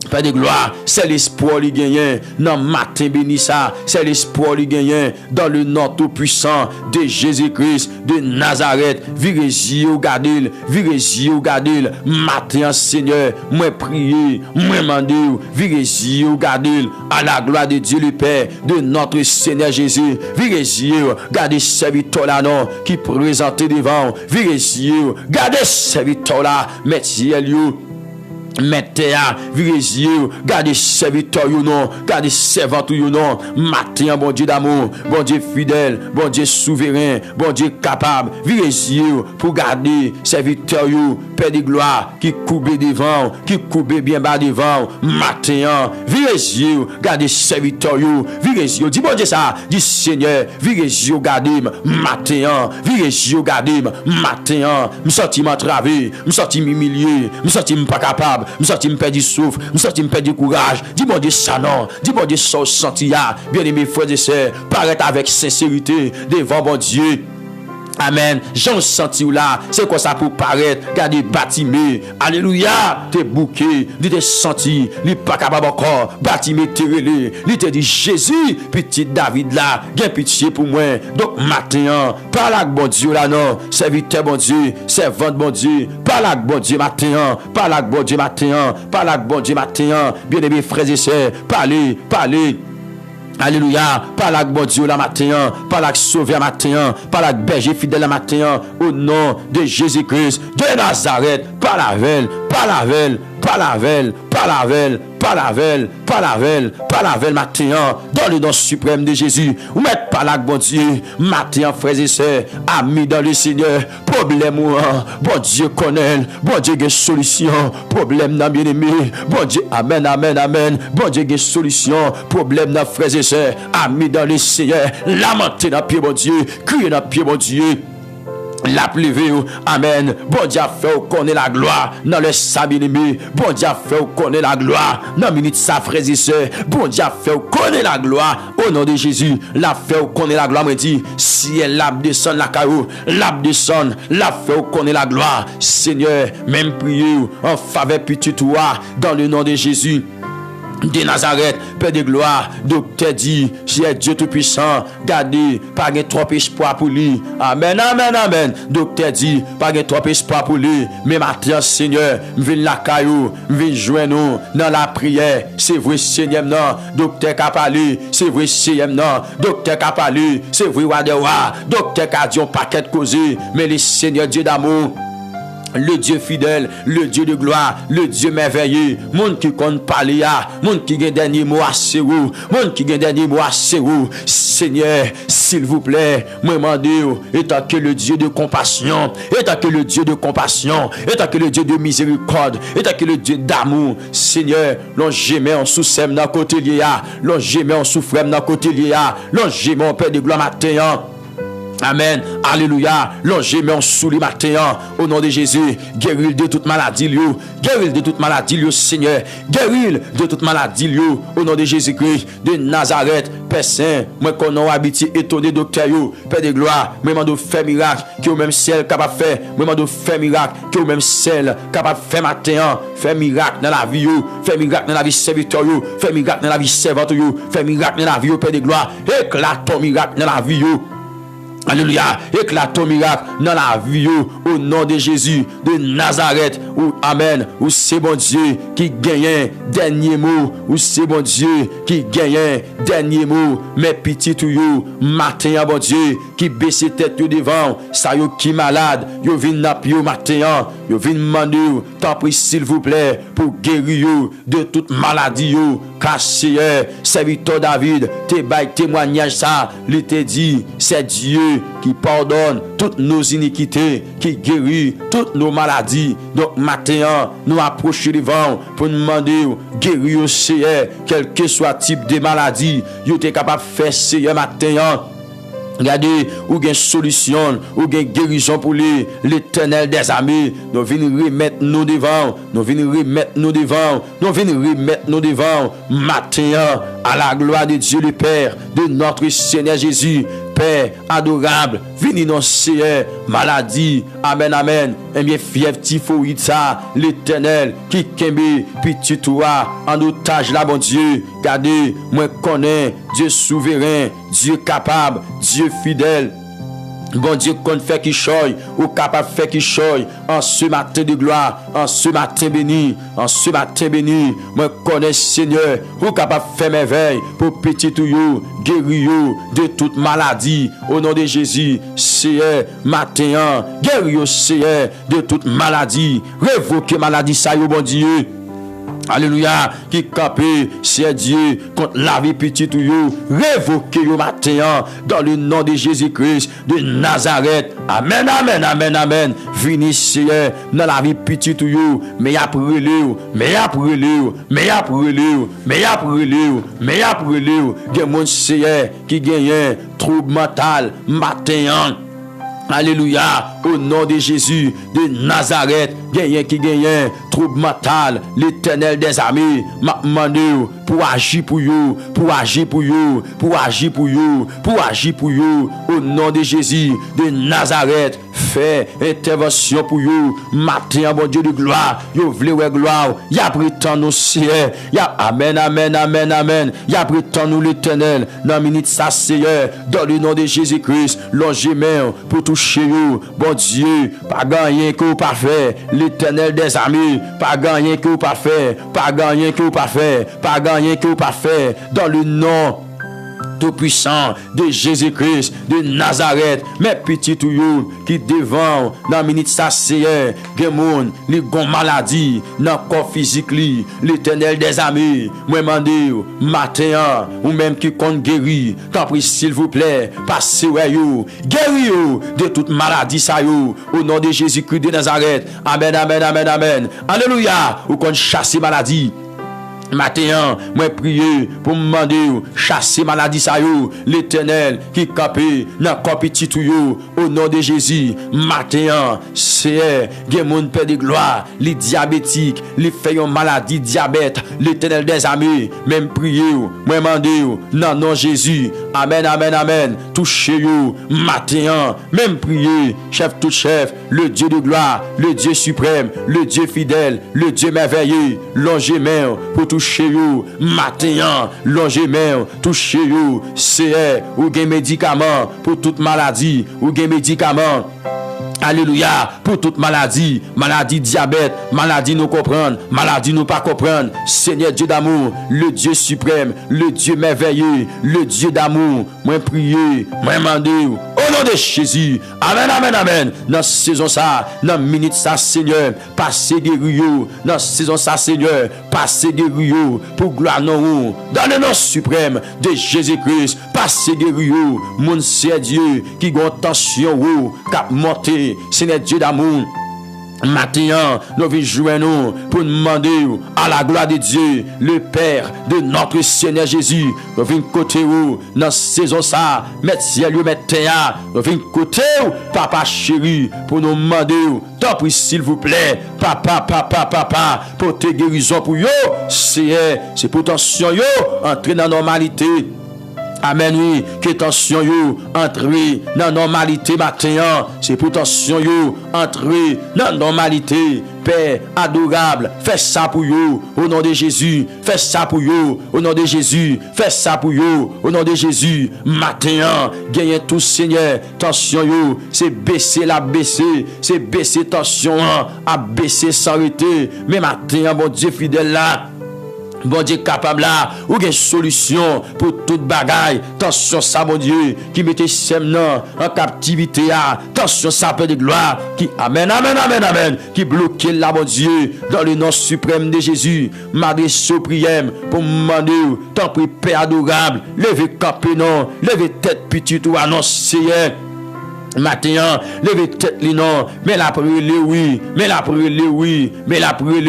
Père de gloire, c'est l'espoir qui gagne. Dans matin béni ça, c'est l'espoir qui gagne. Dans le nom tout puissant de Jésus-Christ de Nazareth. Virez yeux gardez, virez yeux gardez. Matin Seigneur, moi prier, moi demander, virez yeux gardez à la gloire de Dieu le Père, de notre Seigneur Jésus. Virez yeux, gardez serviteur là non qui présente devant. Virez yeux, gardez serviteur là, mettez yeux. Mettez à virez-yeux, gardez serviteur you non, gardez servante you non, matin bon Dieu d'amour, bon Dieu fidèle, bon Dieu souverain, bon Dieu capable, virez-yeux pour garder serviteur you, Père de gloire, qui coube devant, qui coube bien bas devant, matin, virez-yeux, gardez serviteur you, virez-yeux, dis bon Dieu ça, dis Seigneur, virez-yeux, gardez matin, virez-yeux, gardez matin, me sorti m'entraver, me sorti m'humilier, me sorti pas capable. Je senti me perdre souffle, je senti me perdre courage. Dis bon Dieu ça non, dis bon Dieu ça senti ya. Bien-aimés frères et sœurs, paraître avec sincérité devant bon Dieu. Amen. J'en senti ou là, c'est quoi ça pour paraître, garder bâtimé. Alléluia, t'es bouqué, tu t'es senti, il pas capable encore, bâtimé t'es relé. Il te dit Jésus, petit David là, gain pitié pour moi. Donc matin, parle avec bon Dieu là non, serviteur bon Dieu, servante bon Dieu, parle avec bon Dieu matin, parle avec bon Dieu matin, parle avec bon Dieu matin. Bien-aimés frères et sœurs, parlez. Alléluia, par la bon Dieu la matin, par la sauveur matin, par la berger fidèle la matin, au nom de Jésus-Christ de Nazareth, par la veille matin, dans le nom suprême de Jésus, ou mettre par la bon Dieu, matin, frères et sœurs, amis dans le Seigneur, problème ou bon Dieu connaît, bon Dieu a solution, problème n'a bien aimé, bon Dieu, amen, bon Dieu a solution, problème n'a frères et sœurs, amis dans le Seigneur, lamenter dans pied bon Dieu, crier dans pied bon Dieu. La plevé, amen. Bon Dieu a fait connaître la gloire dans le sabinimi. Bon Dieu a fait connaître la gloire dans minute sa frères et sœurs. Bon Dieu a fait connaître la gloire au nom de Jésus. La fait connaître la gloire, me dit si elle l'a descend la caillou, l'a descend, la fait connaître la gloire. Seigneur, même prier en faveur petit toi dans le nom de Jésus. de Nazareth, Père de gloire, docteur dit, c'est Dieu Tout-Puissant, gardez, pas de trop espoir pour lui. Amen, amen, amen. Docteur dit, pas de trop espoir pour lui. Mais maintenant, Seigneur, viens la caillou, viens joindre nous dans la prière. C'est vrai, Seigneur, non. Docteur qui a parlé, c'est vrai, Seigneur, non. Docteur qui a parlé, c'est vrai, Wadewa. Docteur qui a dit un paquet de causes, mais le Seigneur Dieu d'amour, le Dieu fidèle, le Dieu de gloire, le Dieu merveilleux, monde qui compte parler, monde qui gagne dernier mot à c'est où, monde qui gagne dernier mot à c'est où. Seigneur, s'il vous plaît, moi demande, étant que le Dieu de compassion, étant que le Dieu de compassion, étant que le Dieu de miséricorde, étant que le Dieu d'amour, Seigneur, l'on gémé en sous-sème dans côté lié, l'on gémé en souffrem dans côté lié, l'on gémé en Père de gloire matin. Amen, alléluia. Longez mais on sous les matins au nom de Jésus. Guéris de toute maladie, guéris de toute maladie, Seigneur. Guéris de toute maladie, au nom de Jésus-Christ de Nazareth. Père Saint, moi qu'on a habité étonné docteur, Père de gloire, moi m'a fait miracle, qui au même ciel capable de faire, moi m'a fait miracle, qui au même ciel capable de faire matin, fait miracle dans la vie, fait miracle dans la vie serviteur, fait miracle dans la vie servante, fait miracle dans la vie, Père de gloire. Éclate ton miracle dans la vie. Alléluia, éclate ton miracle dans la vie au nom de Jésus de Nazareth. Ou amen, ou c'est bon Dieu qui gagne dernier mot, ou c'est bon Dieu qui gagne dernier mot. Mes petits tout yo matin bon Dieu qui baisse tête yo devant, ça yo qui malade, yo vinn nap yo matin, yo vinn demander tant prie s'il vous plaît pour guérir yo de toute maladie yo. Caché serviteur David te bail témoignage ça, il te dit c'est Dieu qui pardonne toutes nos iniquités, qui guérit toutes nos maladies. Donc maintenant, nous approchons devant pour nous demander guérir au Seigneur, quel que soit type de maladie, vous êtes capable de faire Seigneur matin. Regardez, ou une solution, ou une guérison pour l'Éternel des armées. Nous venons remettre nous devant, nous venons remettre nous devant, nous venons remettre nous devant. Matin, à la gloire de Dieu le Père, de notre Seigneur Jésus. Père adorable, venez dans Seigneur, maladie, amen, amen. Et bien, fièvre typhoïde, ça, l'Éternel, qui kembe, petit toi, en otage là, bon Dieu. Regardez, moi connais, Dieu souverain, Dieu capable, Dieu fidèle. Bon Dieu, qu'on fait qui choye, ou capable de faire qui choye, en ce matin de gloire, en ce matin béni, en ce matin béni, moi connais Seigneur, ou capable de faire merveille pour petit tout yo, guérir de toute maladie, au nom de Jésus, Seigneur, matin, guérir Seigneur de toute maladie, révoquer maladie ça yo, bon Dieu. Alléluia, qui campé, c'est Dieu, contre la vie petite ou yo, révoqué au matin, dans le nom de Jésus-Christ de Nazareth. Amen, amen, amen, amen. Vini, Seigneur, dans la vie petite ou yo, mais après le, mais après le, mais après le, mais après le, mais après le, des mon Seigneur qui gagne trouble mental, matin. Alléluia, au nom de Jésus de Nazareth, gagnant qui gagne, trouble mental, l'Éternel des armées, m'a demandé pour agir pour vous, pour agir pour vous, pour agir pour vous, pour agir pour vous, au nom de Jésus de Nazareth, fait intervention pour vous, matin, bon Dieu de gloire, vous voulez ouais gloire, y a pris tant nous Seigneur, y a amen, amen, amen, amen, y a pris tant nous l'Éternel, dans minute ça Seigneur, dans le nom de Jésus-Christ, l'ange main pour toucher vous, bon Dieu, pas gagner que vous pas faire, l'Éternel des armées, pas gagner que vous pas faire, pas gagner que vous pas faire, pas gagner que vous pas faire, dans le nom tout-puissant de Jésus-Christ de Nazareth, mes petits tuyaux qui devant dans minute ça Seigneur, gen moun li gon maladie dans corps physique li, l'Éternel des armées, moi mandé matin ou même qui compte guéri, tant prie s'il vous plaît, passez ouais yo, guéri yo de toute maladie ça yo, au nom de Jésus-Christ de Nazareth. Amen, amen, amen, amen. Alléluia, ou qu'on chasse maladie. Matin, moi prier pour me demander chasser maladie ça yo, l'Éternel qui capé dans corps petit tout yo, au nom de Jésus. Matin, c'est gen moun père de gloire, les diabétiques, les fait une maladie diabète, l'Éternel des armées, même prier, moi demander, non, non, Jésus. Amen, amen, amen. Touchez-vous, matin, même prier, chef tout chef, le Dieu de gloire, le Dieu suprême, le Dieu fidèle, le Dieu merveilleux, longez main pour toucher vous, matin, longez main, touchez vous, c'est ou gain médicament pour toute maladie, ou gain médicament. Alléluia, pour toute maladie, maladie diabète, maladie nous comprendre, maladie nous pas comprendre. Seigneur Dieu d'amour, le Dieu suprême, le Dieu merveilleux, le Dieu d'amour, moi prier, moi demander au nom de Jésus. Amen, amen, amen. Dans saison ça, dans minute ça, Seigneur, passez guéri dans saison ça, Seigneur, passez guéri pour gloire non dans le nom suprême de Jésus-Christ, passez guéri mon c'est Dieu qui a tension cap monter. Seigneur Dieu d'amour, maintenant, nous venons jouer nous pour demander à la gloire de Dieu, le Père de notre Seigneur Jésus. Nous venons côté où, dans saison ça, mettre ciel, mettre terre. Nous venons côté où, papa chéri, pour nous demander, tant pis s'il vous plaît, papa, pour tes guérisons pour yo, c'est pour tension yo, entrer dans la normalité. Amen, oui, que tension yo entrer dans la normalité matin, c'est pour tension yo entrer dans la normalité. Père adorable, fais ça pour yo au nom de Jésus, fais ça pour yo au nom de Jésus, fais ça pour yo au nom de Jésus. Matin, gagne tout Seigneur, tension yo, c'est baisser la baisser, c'est baisser tension à baisser sans arrêter. Mais matin, bon Dieu fidèle là, bon Dieu capable là, ou une solution pour toute bagaille. Tension ça, bon Dieu, qui mettait Semnan en captivité. Tension ça, Père de gloire, qui, amen, amen, amen, amen, qui bloquait là, bon Dieu, dans le nom suprême de Jésus. M'adresse aux prières pour me demander, tant pis, Père adorable, levez campé, non, levez tête petite ou annoncer. Matin, levez tête li non, mais la prière oui, mais la prière oui, mais la prière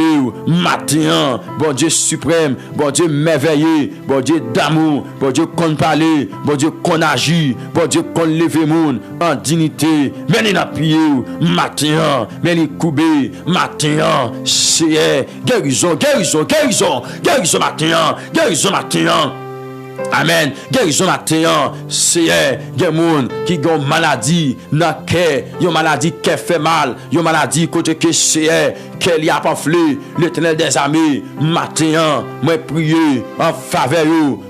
matin, bon Dieu suprême, bon Dieu merveilleux, bon Dieu d'amour, bon Dieu qu'on parler, bon Dieu qu'on agit, bon Dieu qu'on lève monde en dignité, mais il n'a pied matin, mais il coubé matin, c'est guérison, guérison, guérison, guérison matin, guérison matin. Amen. Guérison matin, c'est des monde qui ont maladie dans cœur, une maladie qui fait mal, une maladie côté que c'est qu'elle y a pamphlet, l'Éternel des armées. Matin, moi prier en faveur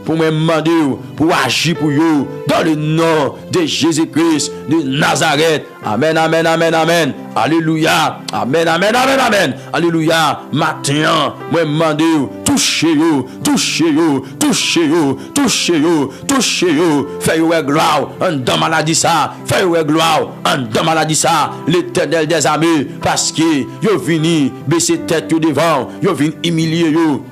pour me demander pour agir pour vous dans le nom de Jésus-Christ de Nazareth. Amen, amen, amen, amen. Alléluia. Amen, amen, amen, amen. Alléluia. Matin, moi demander touchez-vous, touchez-vous, touchez-vous, touchez-vous, touchez-vous. Faites-vous gloire en dans maladie ça. Faites-vous gloire en dans maladie ça. L'Éternel des armées, parce que yo vini baisser tête devant, yo vini humilier yo.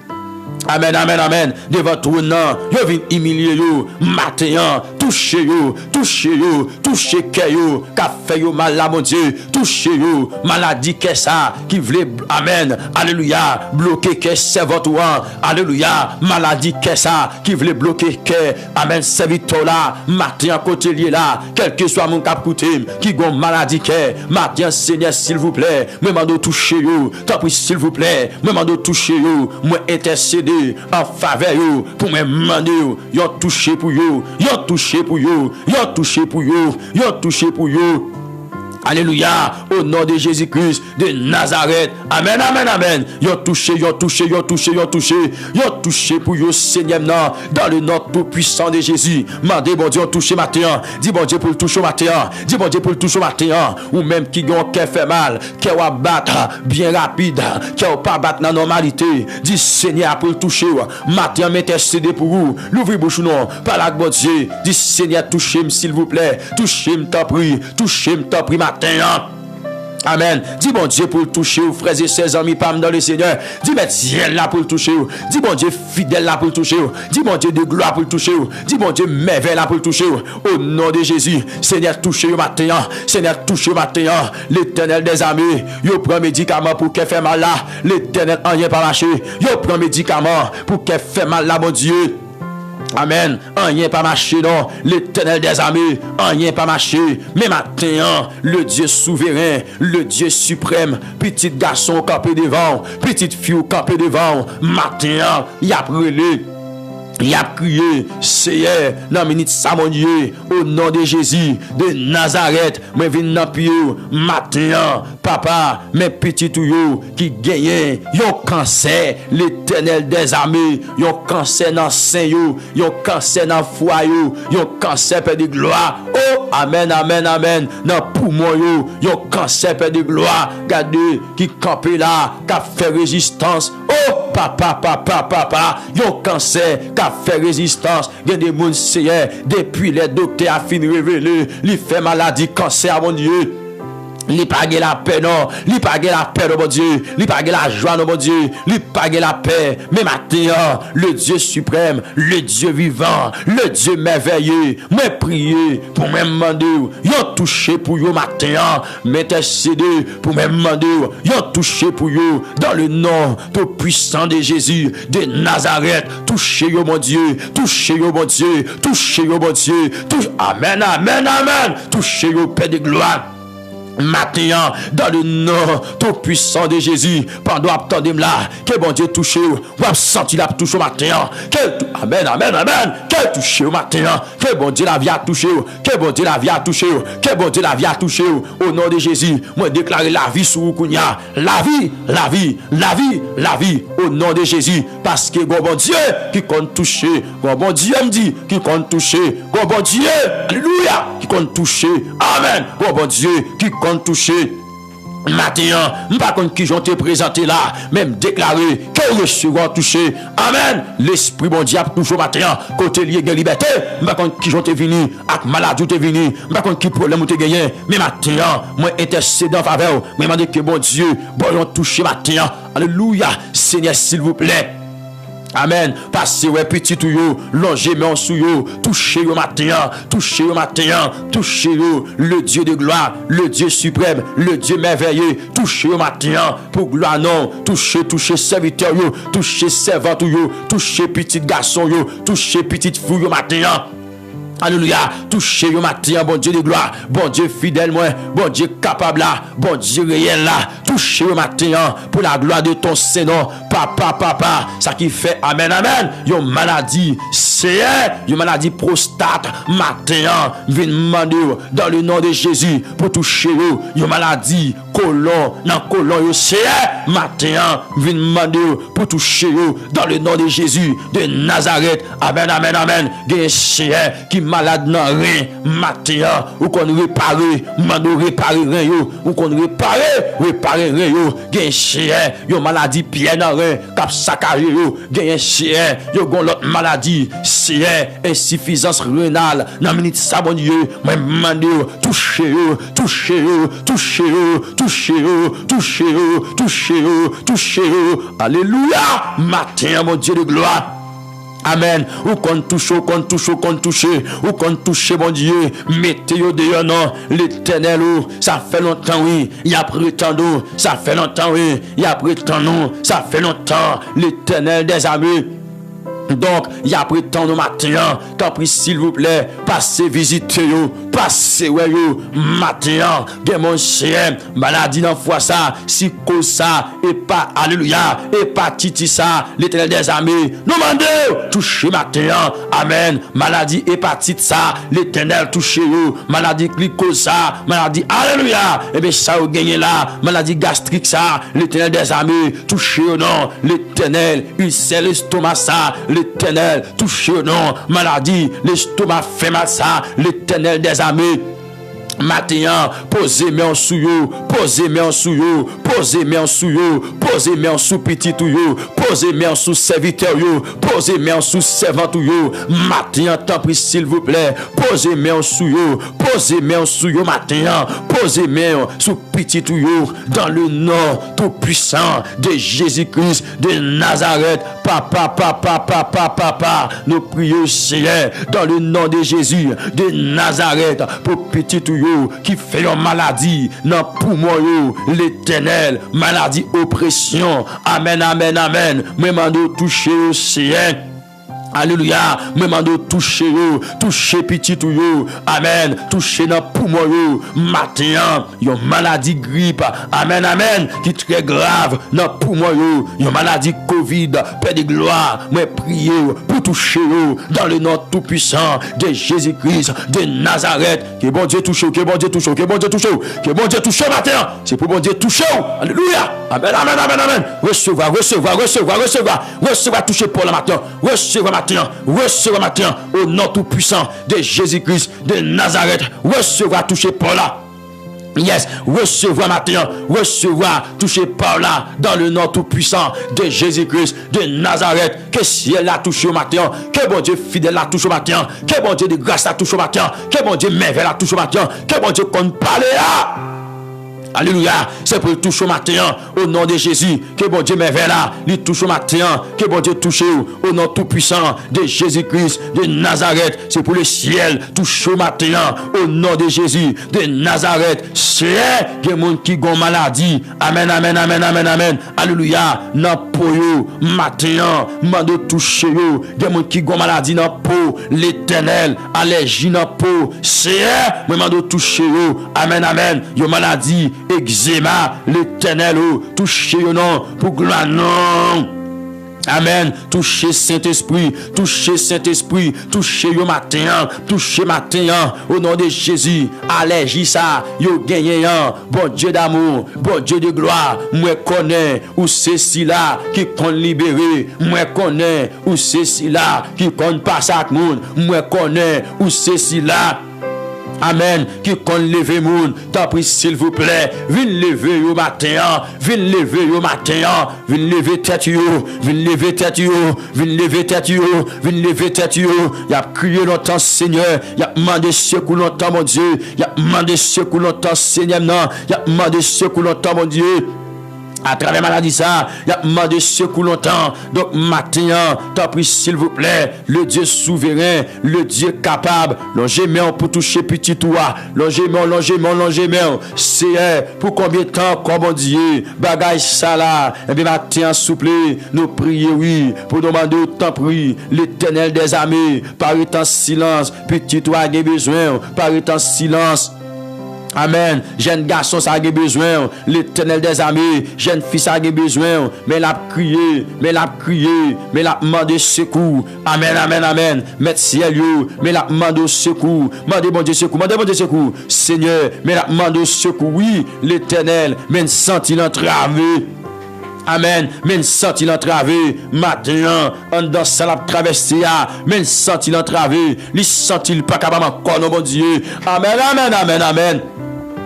Amen, amen, amen. Devant tout nom, yo vin humilier yo, matin, touchez yo, touchez yo, touchez que yo, qu'a fait yo mal là, mon Dieu, touchez yo, maladie que ça, qui voulait, amen, alléluia, bloquer que c'est votre rang, alléluia, maladie que ça, qui voulait bloquer que, amen, serviteur là, matin, côté lié là, quel que soit mon cap coutume, qui gon maladie que, matin, Seigneur, s'il vous plaît, moi mando toucher yo, tant pis, s'il vous plaît, moi mando toucher yo, moi intercéder en faveur yo, pour me demander yo touché pour yo, yo touché pour yo, yo touché pour yo, yo touché pour yo. Alléluia, au nom de Jésus-Christ de Nazareth. Amen, amen, amen. Yo touché, yo touché, yo touché, yo touché, yo touché pour yo, Seigneur, dans le nom tout puissant de Jésus. Mandez, bon Dieu, touché matin. Dis, bon Dieu, pour le toucher matin. Dis, bon Dieu, pour le toucher matin. Ou même qui ont fait mal, qui va battre bien rapide, qui va pas battre dans la normalité. Dis, Seigneur, pour le toucher. Matin, m'intercéder pour vous. L'ouvrir bouche non. Par la bon Dieu. Dis, Seigneur, touchez-moi, s'il vous plaît. Touchez-moi, t'en prie. Touchez-moi, t'en prie, matin. Amen. Dis bon Dieu pour le toucher, frères et sœurs, amis, pam dans le Seigneur. Dis mais ciel là pour le toucher. Dis bon Dieu fidèle là pour le toucher. Dis bon Dieu de gloire pour le toucher. Dis bon Dieu merveille là pour le toucher. Au nom de Jésus, Seigneur, touchez au matin. Seigneur, touchez au matin. L'Éternel des armées, yo prend médicament pour qu'elle fait mal là. L'Éternel en rien pas marché. Yo prend médicament pour qu'elle fait mal là, mon Dieu. Amen. Rien pas marché, non. L'Éternel des armées, rien pas marché. Mais maintenant, le Dieu souverain, le Dieu suprême, petit garçon campé devant, petite fille campé devant, maintenant, il a brûlé. Il a crié, Seigneur, dans la minute Samonier, au nom de Jésus, de Nazareth, moi viens dans pied, matin, papa, mes petits tuyaux qui gagnent, yon cancer, l'Éternel des armées, yon cancer dans sein, yon cancer dans foyer, yon cancer père de gloire. Oh, amen, amen, amen, dans poumon, yon cancer père de gloire, regardez, qui campe là, qui a fait résistance. Oh, papa, yon cancer, fait résistance, il y a des gens depuis les docteurs a fini révélé, il fait maladie, cancer, mon Dieu. Il pas la paix, non. Il pas la paix, mon Dieu. Il pas la joie, mon Dieu. Il pas la paix. Mais maintenant, le Dieu suprême, le Dieu vivant, le Dieu merveilleux, moi prier pour me demander, yon touché pour yo matin, m'intercéder pour me demander, yon touché pour yo dans le nom tout puissant de Jésus de Nazareth. Touchez yo, mon Dieu. Touchez yo, mon Dieu. Touchez yo, mon Dieu. Amen, amen, amen. Touchez yo, Père de gloire. Maintenant, dans le nom tout puissant de Jésus, pendant attendez là, que bon Dieu touche, vous avez senti la touche au matin, amen, amen, amen, que touche au matin, que bon Dieu la vie a touché, que bon Dieu la vie a touché, que bon Dieu la vie a touché, au nom de Jésus, moi déclarer la vie sur Kounia, la vie, la vie, la vie, la vie, au nom de Jésus, parce que bon Dieu qui compte toucher, bon Dieu me dit qui compte toucher, bon Dieu, alléluia, qui compte toucher, amen, bon Dieu qui compte toucher. Maintenant, pas contre qui j'ont te présenté là, même déclaré que je suis touché. Amen. L'esprit bon Dieu toujours matin, côté lié de liberté, pas contre qui j'ont te venu, avec maladie te venu, pas contre qui problème ou te gagné, mais maintenant, moi intercédant en faveur, moi demande que bon Dieu, bon touché matin. Alléluia. Seigneur, s'il vous plaît. Amen. Passez, ouais, petit tuyau, longez, mais en sous, touchez au matin, touchez au matin, touchez le Dieu de gloire, le Dieu suprême, le Dieu merveilleux, touchez au matin, pour gloire non, touchez serviteur, touchez servant, touchez petit garçon, touchez petite fille au matin. Alléluia, touchez le matin, bon Dieu de gloire, bon Dieu fidèle, moi, bon Dieu capable là, bon Dieu réel là, touchez le matin pour la gloire de ton Seigneur, papa, ça qui fait, amen, amen, yon maladie, c'est une maladie prostate, matin, viens demander dans le nom de Jésus pour toucher yon maladie, colon, dans colon, c'est matin, viens demander pour toucher dans le nom de Jésus de Nazareth, amen, amen, amen, qui malade nan rien matin ou qu'on réparer mando réparer rien yo ou qu'on réparer rien yo gen chien yo maladie pied nan rien cap saccagé yo gen chien yo gon l'autre maladie c'est insuffisance rénale nan minute ça bon Dieu moi mando toucher alléluia matin mon Dieu de gloire. Amen. Ou qu'on touche, ou qu'on touche, mon Dieu. Mettez-vous dehors, non. L'Éternel, ça fait longtemps, oui. Il y a pris tant d'eau. Ça fait longtemps, oui. Il y a pris tant non. Ça fait longtemps. L'Éternel des armées. Donc, il y a pris tant de matin. Tant pis, s'il vous plaît, passez visiter yo. Passez, ouais, yo. Matin, gen mon chien. Maladie dans foi ça. Si cause ça. Et pas, alléluia. Et pas titi ça. L'Éternel des armées. Nous mandez, touchez matin. Amen. Maladie hépatite ça. L'Éternel touchez yo. Maladie glycose ça. Maladie, alléluia. Et bien, ça, vous gagnez là. Maladie gastrique ça. L'Éternel des armées. Touchez yo, non. L'Éternel, ulcère l'estomac ça. L'Éternel, touche non, maladie, l'estomac fait mal ça, l'Éternel des armées. Matin, posez-moi en souillot, posez-moi en souillot, posez-moi en souillot, posez-moi en sous petit tuyau, posez-moi en sous serviteur, posez-moi en sous servant tuyau. Matin, tant pis s'il vous plaît, posez-moi en souillot, matin, posez-moi sous petit tuyau, dans le nom tout puissant de Jésus-Christ de Nazareth. Papa, nous prions Seigneur, dans le nom de Jésus de Nazareth, pour petit tuyau qui fait une maladie dans poumon l'Éternel, maladie oppression, amen, amen, amen, même en toucher au Seigneur. Alléluia. Moi mando toucher yo, toucher petit tout yo. Amen. Toucher dans poumon yo. Matin, yon maladie grippe. Amen, amen. Qui très grave dans poumon yo. Yon maladie Covid. Père de gloire. Moi prier pour toucher yo dans le nom tout puissant de Jésus-Christ de Nazareth. Que bon Dieu touche, que bon Dieu touche, que bon Dieu touche, que bon Dieu touche matin. C'est pour bon Dieu toucher. Alléluia. Amen, amen, amen, amen. Recevoir, recevoir, recevoir, recevoir, recevoir toucher pour le matin. Recevoir matin, recevoir matin au nom tout puissant de Jésus-Christ de Nazareth. Recevoir toucher pour là. Yes, recevoir matin, recevoir toucher par là dans le nom tout puissant de Jésus-Christ de Nazareth. Que ciel la touche au matin, que bon Dieu fidèle la touche au matin, que bon Dieu de grâce la touche au matin, que bon Dieu merveille la touche au matin, que bon Dieu qu'on parle là. Alléluia, c'est pour le toucher au matin au nom de Jésus. Que bon Dieu merveille là, il touche au matin, que bon Dieu touche au nom tout puissant de Jésus-Christ de Nazareth. C'est pour le ciel touche au matin au nom de Jésus de Nazareth. C'est des gens qui ont maladie. Amen, amen, amen, amen, amen. Alléluia, dans peau matin, mando toucher yo. Des gens qui ont maladie dans peau, l'Éternel, allergie dans peau. C'est moi mando toucher yo. Amen, amen. Yo maladie eczéma, l'Éternel touchez au nom pour gloire non. Amen. Touchez Saint-Esprit, touchez Saint-Esprit, touchez yo matin, touchez matin au nom de Jésus. Allergie ça, yo gagné bon Dieu d'amour, bon Dieu de gloire. Moi connais où c'est si là qui qu'on libérer, moi connais où c'est si là qui qu'on passe à monde, moi connais où c'est si là. Amen. Qui qu'on leve moun. T'en prie s'il vous plaît. Vin lever au matin. Vin lever au matin. Vin lever tête yo. Vin lever tête yo. Vin lever tête yo. Vin lever tête yo. Y a crié longtemps Seigneur. Y a demandé secours longtemps mon Dieu. Y a demandé secours longtemps Seigneur. Non. Y a demandé secours longtemps mon Dieu. À travers maladie ça, il y a demandé secours longtemps. Donc matin, t'en prie s'il vous plaît, le Dieu souverain, le Dieu capable, longez-moi pour toucher petit toi, longez-moi, c'est pour combien de temps, comme on dit, bagaille ça là, et bien matin souple, nous prions oui, pour demander autant prix, l'Éternel des armées, parut en silence, petit toi a besoin, parut en silence. Amen. Jeune garçon, ça a besoin. L'Éternel des armées, jeune fille, ça a besoin. Mais l'a crié, mais l'a demandé secours. Amen, amen, amen. Mettre ciel, mais l'a demandé secours. Mandez bon Dieu secours, mandez bon Dieu secours. Seigneur, mais l'a demandé secours. Oui, l'Éternel, mais senti l'entravé. Amen. Mais senti l'entravé. Maintenant, en dans ça la traversée, mais senti l'entravé. Il senti le pas capable encore, non, bon Dieu. Amen, amen, amen, amen.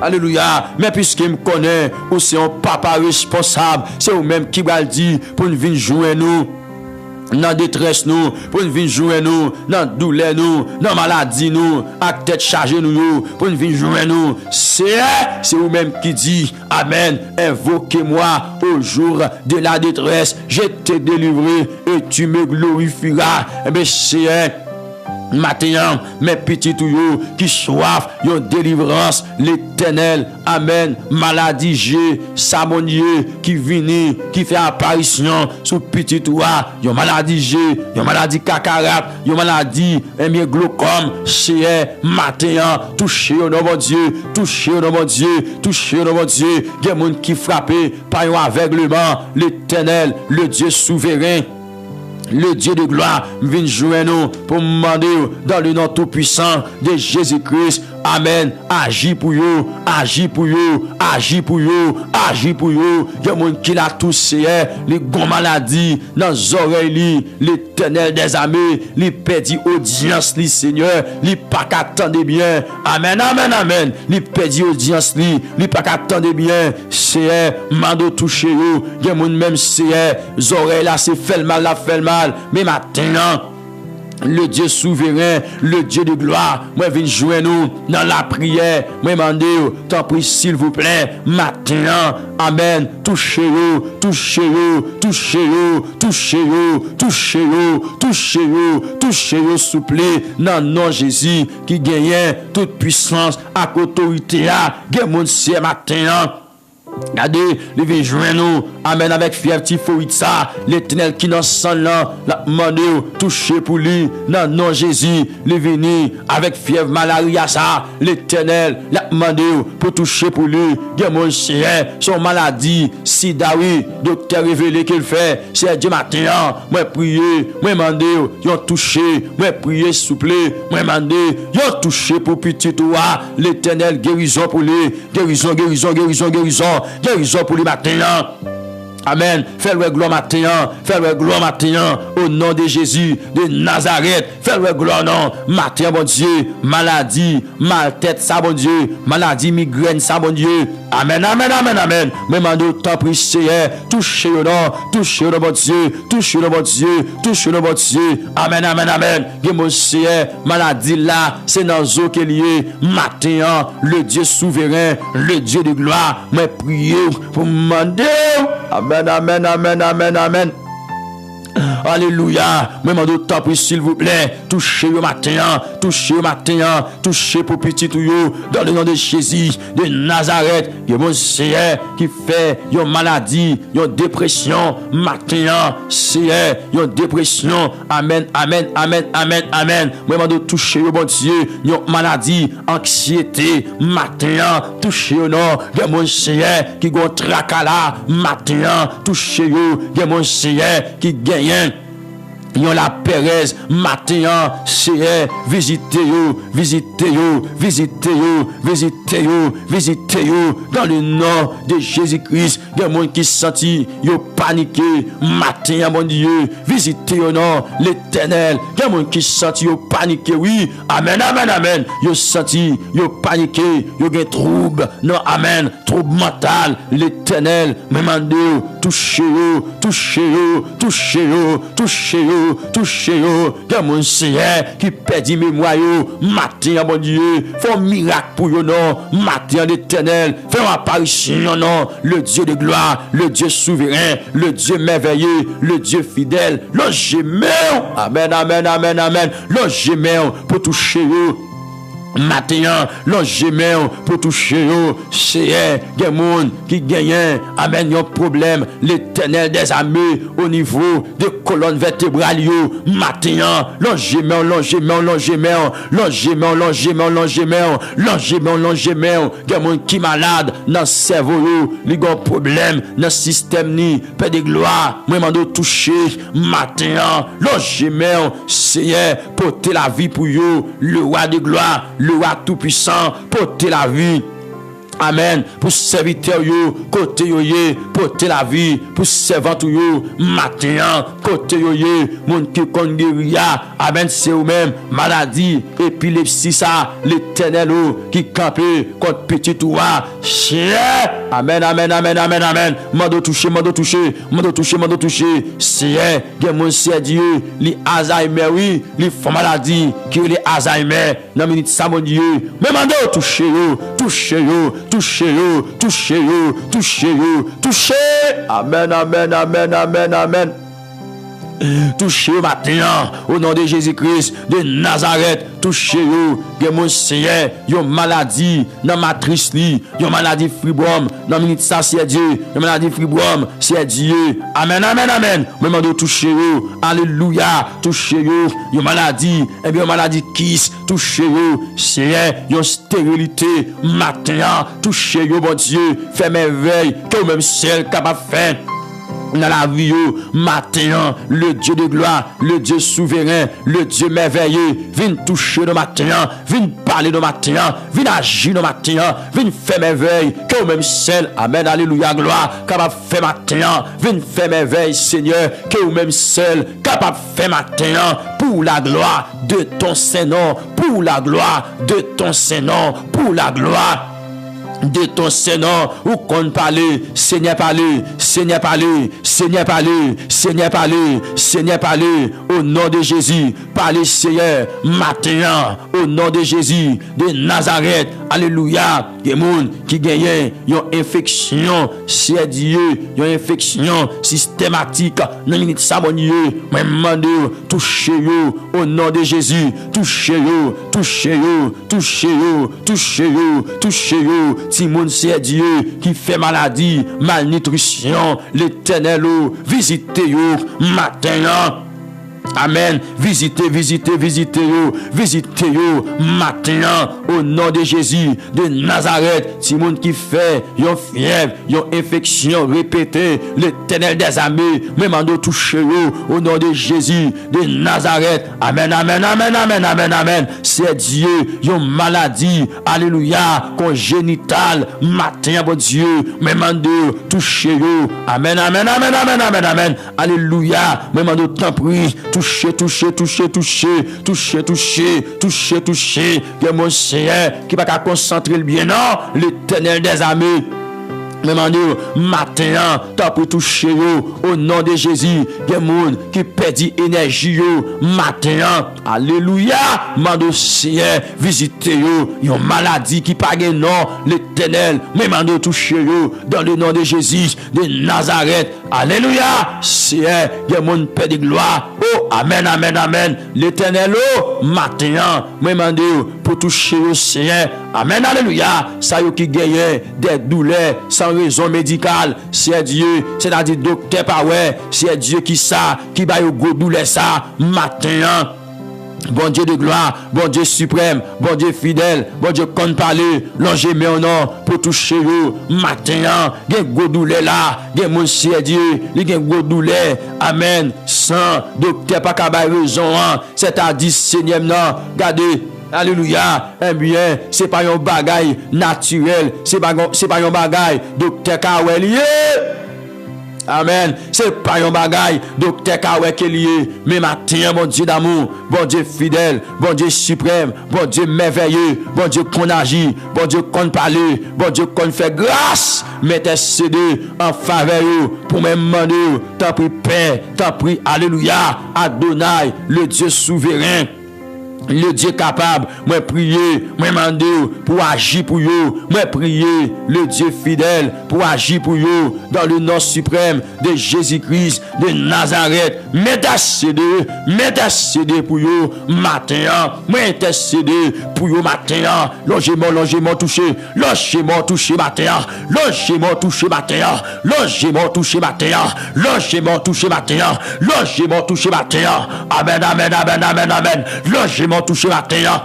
Alléluia. Mais puisqu'il me connaît, ou c'est un papa responsable, c'est vous même qui va le dire pour nous venir jouer nous. Dans détresse nous, pour nous venir jouer nous, dans douleur nous, dans maladie nous, à tête chargée nous, pour nous venir jouer nous. C'est vous-même qui dit, Amen, invoquez-moi au jour de la détresse, je t'ai délivré et tu me glorifieras. Eh bien, c'est matin, mes petits tuyaux qui soif, yon délivrance, l'Éternel, amen, maladie G, samonier, qui vini, qui fait apparition, sous petit toit, yon maladie G, yon maladie cataracte, yon maladie, bien glaucome, c'est matin, touché au nom de Dieu, touché au nom de Dieu, touché au nom de Dieu, y'a moun qui frappé par un aveuglement, l'Éternel, le Dieu souverain, le Dieu de gloire vient jouer nous pour demander dans le nom tout puissant de Jésus-Christ. Amen. Agis pour eux, agis pour eux, agis pour eux, agis pour eux. Il y a des gens qui l'a touché, les grandes maladies dans les oreilles, l'Éternel des armées, les perdit audience, les Seigneur, les pas qu'attendez bien. Amen, amen, amen. Les perdit audience, les pas qu'attendez bien. C'est mando touché eux. Il y a des gens même c'est les oreilles là, c'est fait le mal, là, fait le mal. Mais maintenant, le Dieu souverain, le Dieu de gloire, moi viens jouer nous dans la prière, moi demandez, t'en prie s'il vous plaît, maintenant, amen, touchez-vous, touchez-vous, touchez-vous, touchez-vous, touchez-vous, touchez-vous, touchez-vous, souple, dans le nom de Jésus, qui gagne toute puissance, à autorité, gagne mon ciel matin. Regardez, les vins joindre nous. Amen. Avec fièvre typhoïde ça. L'éternel qui dans sang là. La demande toucher pour lui. Non, non, Jésus. Les venir avec fièvre malaria ça. L'éternel. La demande pour toucher pour lui. Gen mon chien. Son maladie. Sida oui. Docteur révélé qu'il fait. C'est Dieu matin. Moi prier. Moi demander. Yon touché. Moi prier souple. Moi demander. Yon touché pour petit toi. L'éternel guérison pour lui. Guérison, guérison, guérison, guérison. Guérison pour le matin. Amen. Fais-le gloire matin. Fais-le gloire matin. Au nom de Jésus de Nazareth. Fais-le gloire non. Matin, bon Dieu. Maladie. Mal-tête, ça, bon Dieu. Maladie, migraine, ça, bon Dieu. Amen, amen, amen, amen. Même en d'autres temps, Seigneur. Touchez-le non. Touchez-le, bon Dieu. Touchez-le, bon Dieu. Touchez-le, bon Dieu. Amen, amen, amen. Que mon Seigneur, maladie là, c'est dans eau qui est lié. Matin, le Dieu souverain, le Dieu de gloire. Mais priez pour demander. Amen, amen, amen, amen, amen. Alléluia. Même en d'autres temps, s'il vous plaît, touchez le matin, touchez le matin, touchez pour petit tout yo, dans le nom de Jésus, de Nazareth, que mon Seigneur qui fait une maladie, une dépression, matin, Seigneur, une dépression, amen, amen, amen, amen, amen. Même en d'autres touchez le bon Dieu, une maladie, anxiété, matin, touchez le nom, que mon Seigneur qui gon tracala, matin, touchez le, que mon Seigneur qui gagne. Yon la Pérez matin, c'est visitez yo, visitez yo, visitez yo, visitez yo, visitez yo dans le nom de Jésus-Christ. Il y a monde qui senti yo paniqué matin, mon Dieu, visitez yo non l'Éternel. Il y a monde qui senti yo paniqué, oui, amen, amen, amen. Yo senti yo paniqué, yo gen trouble, non, amen, trouble mental, l'Éternel, même en deux, touchez yo, touchez yo, touchez yo, touchez yo. Touchez yo, que mon Seigneur qui perdit mémoire yo, matin mon Dieu, fais un miracle pour yo non, matin l'Éternel, fais une apparition non, le Dieu de gloire, le Dieu souverain, le Dieu merveilleux, le Dieu fidèle, le gémeur, amen, amen, amen, amen, le gémeur pour toucher yo. Matin, l'on gémé pour toucher yo, c'est des monde qui gagnent, amène un problème, l'Éternel des armées au niveau de colonne vertébrale yo, matin, l'on gémé, l'on gémé, l'on gémé, l'on gémé, l'on gémé, l'on gémé, l'on gémé, l'on gémé, des monde qui malade dans cerveau yo, li gon problème dans système ni, paix de gloire, moi mando toucher, matin, l'on gémé, c'est porter la vie pour yo, le roi de gloire. Le roi tout-puissant, porter la vie. Amen. Pour serviteur yo, côté yo ye, porter la vie. Pour servant yo, matin, côté yo ye, moun qui kon guéria. Amen, c'est ou même maladie, épilepsie ça, l'Éternel qui campe contre petit roi. Chien. Amen, amen, amen, amen, amen. Mando toucher, mando toucher, mando toucher, mando toucher. C'est gen mon c'est Dieu, li Alzheimer oui, li font maladie, qui li Alzheimer. Dans minute ça mon Dieu. Mais mando toucher yo, toucher yo. Touchez yo, touchez yo, touchez yo, touchez. Amen, amen, amen, amen, amen. Touchez au matin, au nom de Jésus-Christ de Nazareth. Touchez yo, que mon Seigneur, yon maladie, dans matrice li, yon maladie fibrome, dans minute ça c'est Dieu, yon maladie fibrome, c'est Dieu. Amen, amen, amen. Même de toucher yo, alléluia, touchez yo, yon maladie, et bien maladie kiss, touchez yo, Seigneur, yon stérilité, matin, touchez yo, bon Dieu, fait merveille, que même celle capable de faire. Dans la vie, matin, le Dieu de gloire, le Dieu souverain, le Dieu merveilleux, viens toucher nos matins, viens parler nos matins, viens agir nos matins, viens faire merveille, que même celle, amen, alléluia, gloire, capable de faire matin, viens faire merveille, Seigneur, que même celle, capable de faire matin, pour la gloire de ton Saint-Nom, pour la gloire de ton Saint-Nom, pour la gloire de ton Seigneur, ou qu'on parle, Seigneur parle, Seigneur parle, Seigneur parle, Seigneur parle, Seigneur parle, au nom de Jésus, parlez Seigneur, matin, au nom de Jésus, de Nazareth, alléluia, des gens qui gagnent une infection, c'est Dieu, une infection systématique, dans minute ça, mon Dieu, même touchez-vous, au nom de Jésus, touchez-vous, touchez-vous, touchez-vous, touchez-vous, touchez-vous, ti moun c'est Dieu qui fait maladie, malnutrition, l'Éternel visite yo matin. Amen. Visitez yo matin au nom de Jésus de Nazareth. Si moun qui fait yon fièvre, yon infection répétée, l'Éternel des armées, même en toucher yo au nom de Jésus de Nazareth. Amen. C'est Dieu, yon maladie, alléluia, congénitale, matin, bon Dieu, même en toucher yo. Amen. Alléluia, même en temps pris. Toucher. Que mon Seigneur qui va pas concentrer le bien, non, l'Éternel des armées. Même Dieu, matin, t'as pour toucher yo, au nom de Jésus. Il y a des gens qui perdent énergie yo, matin. Alléluia. Mando Seigneur, visitez yo. Yon maladie qui pas de nom, l'Éternel. Même Dieu, toucher yo, dans le nom de Jésus de Nazareth. Alléluia. Seigneur, il y a des gens qui perdent gloire. Oh, amen. L'Éternel, oh, matin, même Dieu, pour toucher yo, Seigneur. Amen, alléluia. Ça yo qui gagne des douleurs sans raison médicale, c'est Dieu, c'est-à-dire docteur pas ouais, c'est Dieu qui va yo go douleur ça matin. Bon Dieu de gloire, bon Dieu suprême, bon Dieu fidèle, bon Dieu qu'on parler, l'ange met en nom pour toucher yo matin. Gen go douleur là, gen mon c'est Dieu, li gen go douleur. Amen. Sans docteur pas ka bay raison, c'est-à-dire Seigneur non, regardez. Alléluia. Eh bien, c'est pas un bagage naturel, c'est pas un bagage docteur Kawel lié. Amen. C'est pas un bagage docteur Kawel qui lié. Mais matin, bon Dieu d'amour, bon Dieu fidèle, bon Dieu suprême, bon Dieu merveilleux, bon Dieu qu'on agit, bon Dieu qu'on parle, bon Dieu qu'on fait grâce. Mettez cédé en faveur pour me demander, t'as pris paix, t'as pris alléluia, Adonai, le Dieu souverain. Le Dieu capable, moi prier, moi demander pour agir pour yo, moi prier le Dieu fidèle pour agir pour yo dans le nom suprême de Jésus-Christ de Nazareth. Mettez pour yo matin, moi intercéder pour yo matin. Logement touché matin, logement touché matin. Amen. Logement touché matin.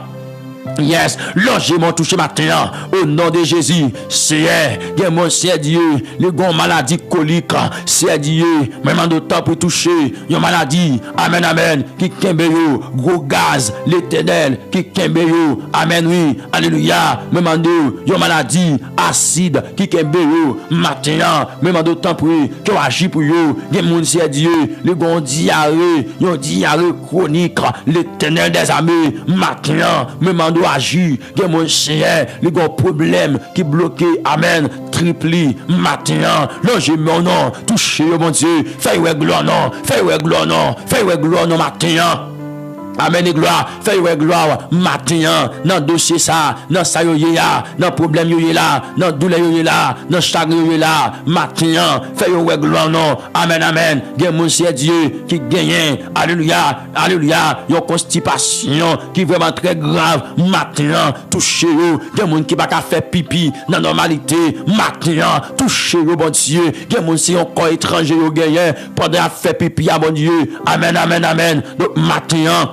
Yes, logement touché matin au nom de Jésus. C'est mon Dieu, les grands maladies coliques, c'est Dieu, même de temps pour toucher une maladie. Amen. Qui kembe yo, gros gaz, l'Éternel qui kembe yo. Amen, oui, alléluia. Même de une maladie acide qui kembe yo matin, même de temps pour qui agit pour yo. Mon Dieu, les grands diarrhée, une diarrhée chronique, l'Éternel des armées matin, même de agir, que mon Seigneur, les gros problèmes qui bloquent, amen, tripli, matin, logez mon nom, touchez mon Dieu, fais-moi gloire non, matin. Amen et gloire, fais gloire matin, dans dossier ça, dans ça yo là, dans problème yo là, dans douleur yo là, dans chagrin yo là, matin, fais gloire non. Amen. Gen mon c'est Dieu qui gagne, alléluia, yon constipation qui vraiment très grave, matin, touchez yo, gen moun qui pas ka faire pipi dans normalité, matin, touchez yo bon Dieu, gen moun c'est encore étranger yo gagne pendant à faire pipi à bon Dieu. Amen. Donc matin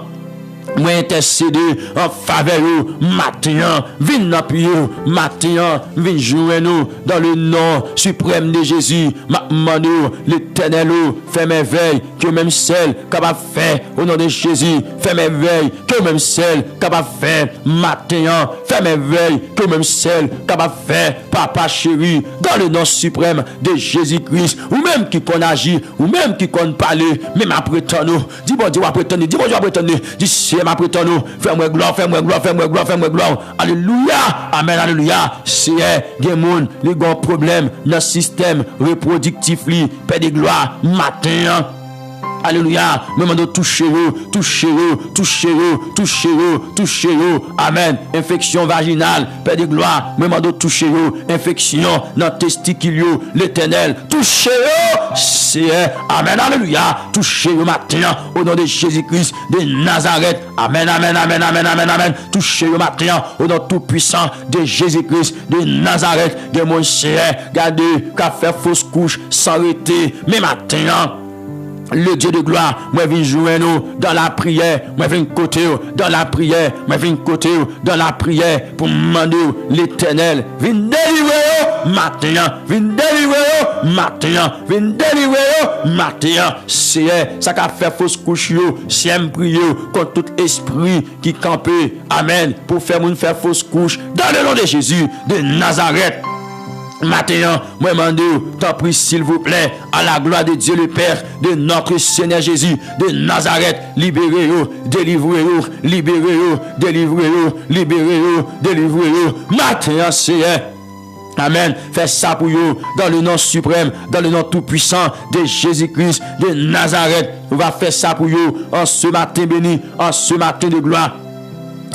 moi intercéder en faveur matin, viens dans prier matin, viens jouer nous dans le nom suprême de Jésus. Maman l'Éternel fait merveille que même celle capable faire au nom de Jésus, fait merveille que même celle capable faire matin, fait merveille que même celle capable faire papa chéri dans le nom suprême de Jésus-Christ, ou même qui qu'on agit, ou même qui qu'on parle, même après temps nous, dis bon Dieu après temps, dis bon Dieu après temps, dis ma prétend nous, fais-moi gloire. Alléluia. Amen, alléluia. C'est des monde, les grands problèmes dans le système reproductif, paix de gloire, matin. Alléluia. Me demande toucher vous, toucher vous, toucher vous, toucher vous, toucher vous. Amen. Infection vaginale, Père de gloire. Me demande toucher vous. Infection dans testicule, l'Éternel. Toucher vous. C'est Amen. Alléluia. Toucher vous matin au nom de Jésus-Christ de Nazareth. Amen, amen, amen, amen, amen, amen. Toucher vous matin au nom tout puissant de Jésus-Christ de Nazareth. De mon cher, gardez, qu'a fait fausse couche, s'arrêter. Mais matin, le Dieu de gloire, moi viens jouer nous dans la prière, moi viens côté dans la prière, moi viens côté dans la prière pour demander l'Éternel, viens délivrer matin, viens délivrer matin, viens délivrer matin. C'est ça qu'a fait fausse couche yo, c'est prier contre tout esprit qui campe. Amen. Pour faire moun faire fausse couche dans le nom de Jésus de Nazareth. Maintenant, moi demande, t'en prie s'il vous plaît, à la gloire de Dieu le Père, de notre Seigneur Jésus, de Nazareth, libérez-vous, délivrez-vous, libérez-vous, délivrez-vous, libérez-vous, délivrez-vous. Maintenant, Seigneur. Amen. Fais ça pour vous, dans le nom suprême, dans le nom tout puissant de Jésus-Christ, de Nazareth. On va faire ça pour vous, en ce matin béni, en ce matin de gloire.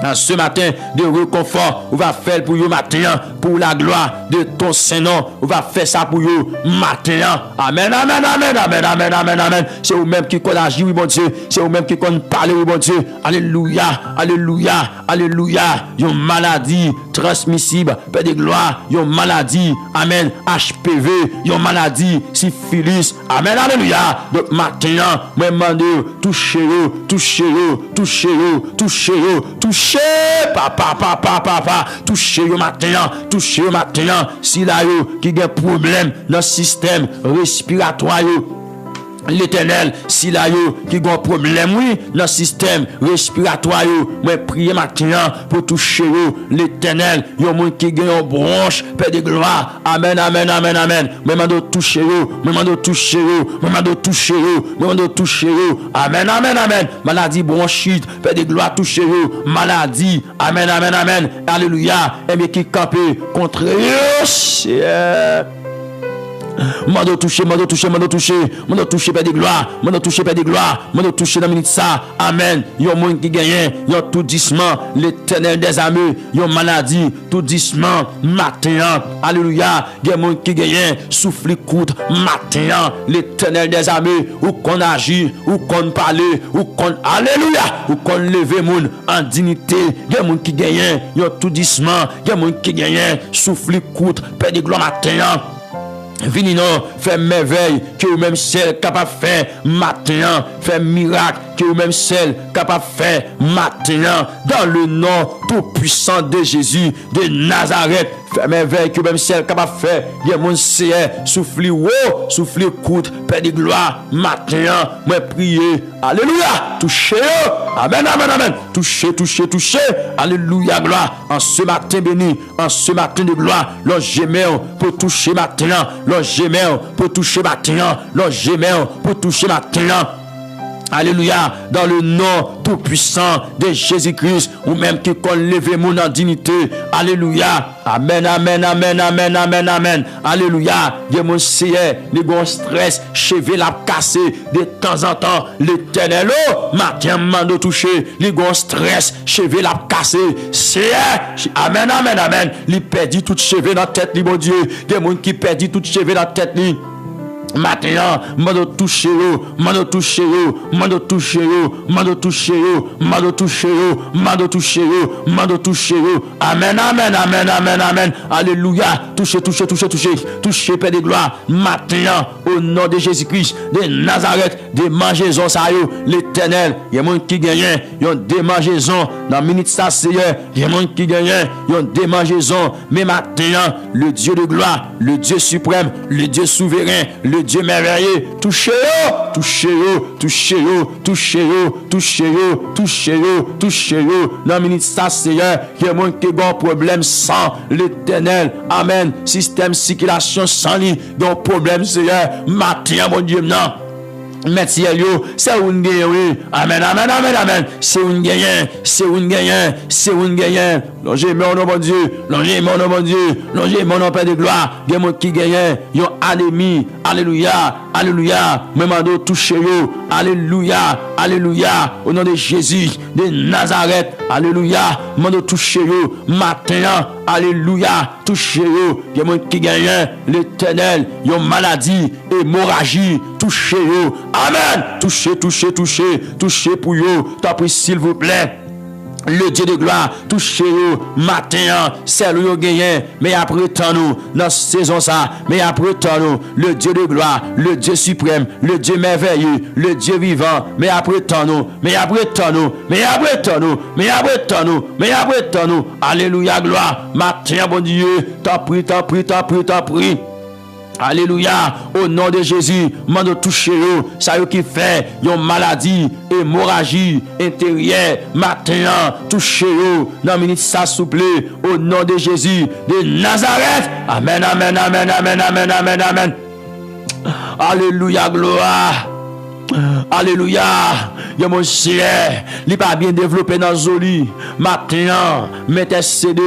En ce matin de réconfort, on va faire pour vous matin, pour la gloire de ton Saint-Nom. On va faire ça pour vous matin. Amen, amen, amen, amen, amen, amen, amen. C'est vous-même qui connaissez agir, oui, bon Dieu. C'est vous-même qui connaissez parler, oui, bon Dieu. Alléluia, alléluia, alléluia. Une maladie transmissible, Père de gloire. Une maladie, amen, HPV. Une maladie, syphilis. Amen, alléluia. Donc matin, moi, demande, touchez-vous, touchez-vous, touchez-vous, touchez-vous, touchez. Papa, touchez le matin, touchez le matin. Si là, qui a un problème dans le système respiratoire, l'Éternel, si là qui a un problème, oui, dans le système respiratoire, moi prier matin pour toucher l'Éternel. Il y a un monde qui a une bronche, Père de gloire. Amen, amen, amen, amen. Moi mando toucher moi mando toucher moi mando toucher moi mando toucher. Amen, amen, amen. Maladie bronchite, Père de gloire, toucher maladie. Amen, amen, amen. Alléluia. Et bien qui campe contre eux. Mando touché, mando touché, mando touché, mando touché, Père de gloire, mando touché, Père de gloire, mando touché dans minute ça. Amen. Yon monde qui gagne, yon tout doucement, l'Éternel des armées, yon maladie, tout doucement, matin. Alléluia. Yon monde qui gagne, souffle coûte, matin. L'Éternel des armées, ou qu'on agit, ou qu'on parle, ou qu'on, alléluia, ou qu'on leve moun en dignité. Yon monde qui gagne, yon tout doucement, yon monde qui gagne, souffle coûte, Père de gloire, matin. Vini non, fait merveille que vous même celle capable de faire matin, fait miracle que vous même celle capable de faire matin, dans le nom tout puissant de Jésus de Nazareth. Fait merveille que même celle capable de faire, il y a mon Seigneur, souffle haut, souffle coûte, Père de gloire, matin, moi prier, alléluia, touchez, amen, amen, amen, touchez, touchez, touchez, alléluia, gloire, en ce matin béni, en ce matin de gloire, l'on gémé pour toucher matin, l'on gémé pour toucher matin, l'on gémé pour toucher matin. Alléluia, dans le nom tout puissant de Jésus-Christ, ou même qui qu'on lève mon en dignité. Alléluia. Amen, amen, amen, amen, amen, amen. Alléluia. Dieu mon Seigneur, les gros stress, cheveux la cassé de temps en temps. L'Éternel, oh, matin, mando touché, les gros stress, cheveux la cassé. C'est amen, amen, amen. Il perdit tout cheveux dans la tête, mon Dieu. Des gens qui perdit tout cheveux dans la tête, maintenant, mando toucher mando toucher mando toucher mando toucher mando toucher mando toucher mando toucher. Amen, amen, amen, amen, amen. Alléluia. Toucher, toucher, toucher, toucher, toucher, Père de gloire. Maintenant, au nom de Jésus-Christ de Nazareth, démangeaison ça yo, l'Éternel. Il y a des gens qui gagnent, ils ont démangeaison dans minute ça Seigneur. Il y a des gens qui gagnent, ils ont démangeaison. Mais maintenant, le Dieu de gloire, le Dieu suprême, le Dieu souverain, le Dieu merveilleux, touchez-le, touchez-le, touchez-le, touchez-le, touchez-le, touchez-le, touchez-le. Dans minute ça Seigneur, il y a des gens qui ont un problème sans l'Éternel. Amen. Système circulation sans lui, il y a un problème Seigneur. Matin, mon Dieu, non. Merci à Dieu, c'est un gagnant, oui. Amen, amen, amen, amen. C'est un gagnant, c'est un gagnant, c'est un gagnant. Longez mon nom, mon Dieu, longez mon nom, mon Dieu, longez mon nom, Père de gloire. Il y a qui gagne, il y a anémie, alléluia, alléluia. Même en toucher, Alléluia, alléluia. Au nom de Jésus de Nazareth, alléluia. Mando toucher yo matin, alléluia. Toucher yo, il y a monde qui gagne l'Éternel, yon maladie, hémorragie, toucher yo. Amen. Toucher, toucher, toucher, toucher pour yo. T'as pris s'il vous plaît. Le Dieu de gloire, touchez-vous matin, c'est lui qui gagne, mais après tant nous, dans saison ça, mais après tant nous, le Dieu de gloire, le Dieu suprême, le Dieu merveilleux, le Dieu vivant, mais après tant nous, mais après tant nous, mais après tant nous, mais après tant nous, mais après tant nous, alléluia, gloire, matin, bon Dieu, t'as pris, t'as pris, t'as pris, t'as pris. Alléluia, au nom de Jésus, mande toucher yo, ça yo qui fait yon maladie, hémorragie intérieure, matin, toucher yo, dans minute ça souple, au nom de Jésus de Nazareth. Amen, amen, amen, amen, amen, amen, amen. Alléluia, gloire. Alléluia. Yo mon cher, li pas bien développé dans Zoli. Maintenant, mettez CD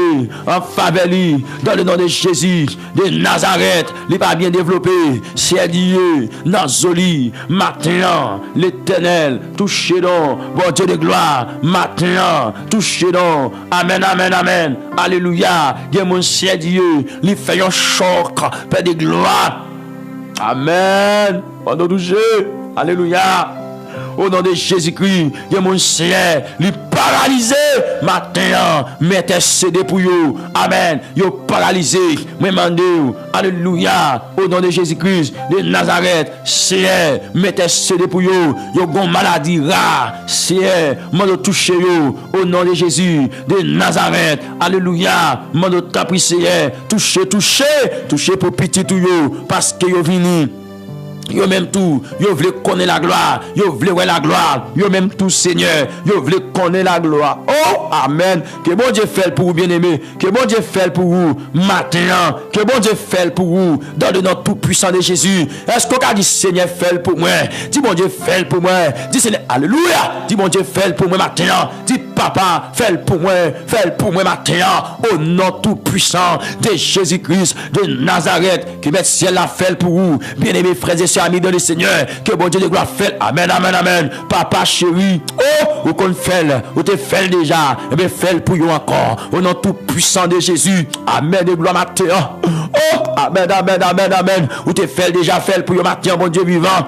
en faveli dans le nom de Jésus de Nazareth. Li pas bien développé, c'est Dieu dans Zoli. Maintenant, l'Éternel touchez donc, bon Dieu de gloire. Maintenant, touchez donc. Amen, amen, amen. Alléluia. Yo mon cher Dieu, li fait un choc, paix de gloire. Amen. On doit toucher. Alléluia. Au nom de Jésus-Christ, il y a mon Seigneur, lui paralysé matin, mettez cédé pour vous. Amen. Yo paralysé, moi mandé. Alléluia. Au nom de Jésus-Christ de Nazareth, Seigneur, mettez cédé pour vous. Yo gon maladie rare, Seigneur, mande toucher vous. Au nom de Jésus de Nazareth. Alléluia. Mande tapri Seigneur, toucher, toucher, toucher pour petit tout yo, parce que yo vini. Yo même tout, yo voulez connaître la gloire, yo voulez voir la gloire, yo même tout Seigneur, yo voulez connaître la gloire. Oh, amen. Que bon Dieu fait pour vous, bien-aimés, que bon Dieu fait pour vous maintenant, que bon Dieu fait pour vous dans le nom tout puissant de Jésus. Est-ce qu'on a dit Seigneur fait pour moi? Dis bon Dieu fait pour moi. Dis Seigneur, alléluia. Dis bon Dieu fait pour moi maintenant. Dis papa, fait pour moi maintenant. Au nom tout puissant de Jésus-Christ de Nazareth, qui met ciel la fait pour vous, bien-aimés frères et sœurs. Amis dans le Seigneur, que bon Dieu de gloire fait. Amen, amen, amen. Papa chéri, oh, vous qu'on fait, vous te fait déjà, et bien fait pour vous encore. Au nom tout puissant de Jésus. Amen, de gloire matin. Oh, amen, amen, amen, amen. Vous te fait déjà, fait pour vous matin, bon Dieu vivant.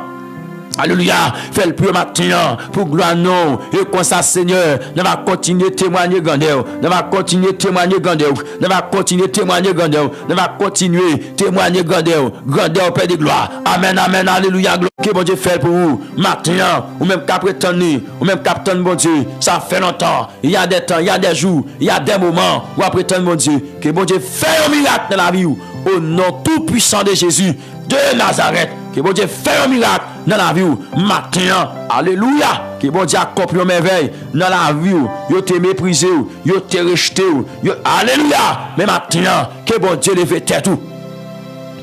Alléluia. Fais le plus matin pour gloire non. Et comme ça, Seigneur, nous va continuer à témoigner grandeur. Nous va continuer à témoigner grandeur. Nous va continuer à témoigner grandeur. Nous va continuer à témoigner grandeur. Grandeur, Père de gloire. Amen, amen, alléluia. Que bon Dieu fait pour vous. Maintenant, ou même qu'à prétendre, ou même qu'à prétendre, bon Dieu. Ça fait longtemps. Il y a des temps, il y a des jours, il y a des moments où à prétendre, bon Dieu. Que bon Dieu fait un miracle dans la vie. Au nom tout puissant de Jésus de Nazareth. Que bon Dieu fait un miracle dans la vie matin. Alléluia. Que bon Dieu accomplit une merveille dans la vie. Yo te méprisé, yo te rejeté. Alléluia. Mais maintenant, que bon Dieu lève tête tout.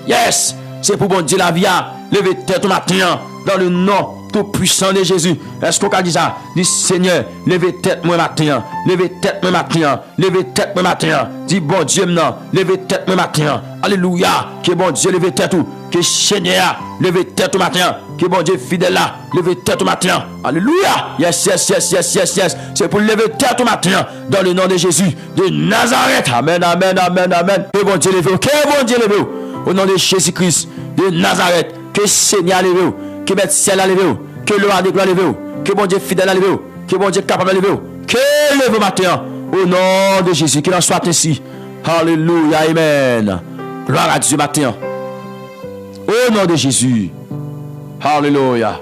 Yes. C'est pour bon Dieu la vie. Lève tête tout matin. Dans le nom tout puissant de Jésus. Est-ce qu'on a dit ça? Dis Seigneur, levez tête moi matin. Levez tête moi matin. Levez tête moi matin. Dis bon Dieu maintenant. Levez tête moi matin. Alléluia. Que bon Dieu levez tête tout. Que Seigneur levez tête au matin. Que bon Dieu fidèle là. Levez tête au matin. Alléluia. Yes, yes, yes, yes, yes, yes. C'est pour lever tête au matin. Dans le nom de Jésus de Nazareth. Amen, amen, amen, amen. Que bon Dieu levez. Que bon Dieu levez. Au nom de Jésus-Christ de Nazareth. Que Seigneur levez. Que Maître ciel levez. Que le roi de gloire levez. Que bon Dieu fidèle levez. Que bon Dieu capable levez. Que levez matin. Au nom de Jésus. Qu'il en soit ainsi. Alléluia. Amen. Gloire à Dieu matin. Au nom de Jésus. Alléluia.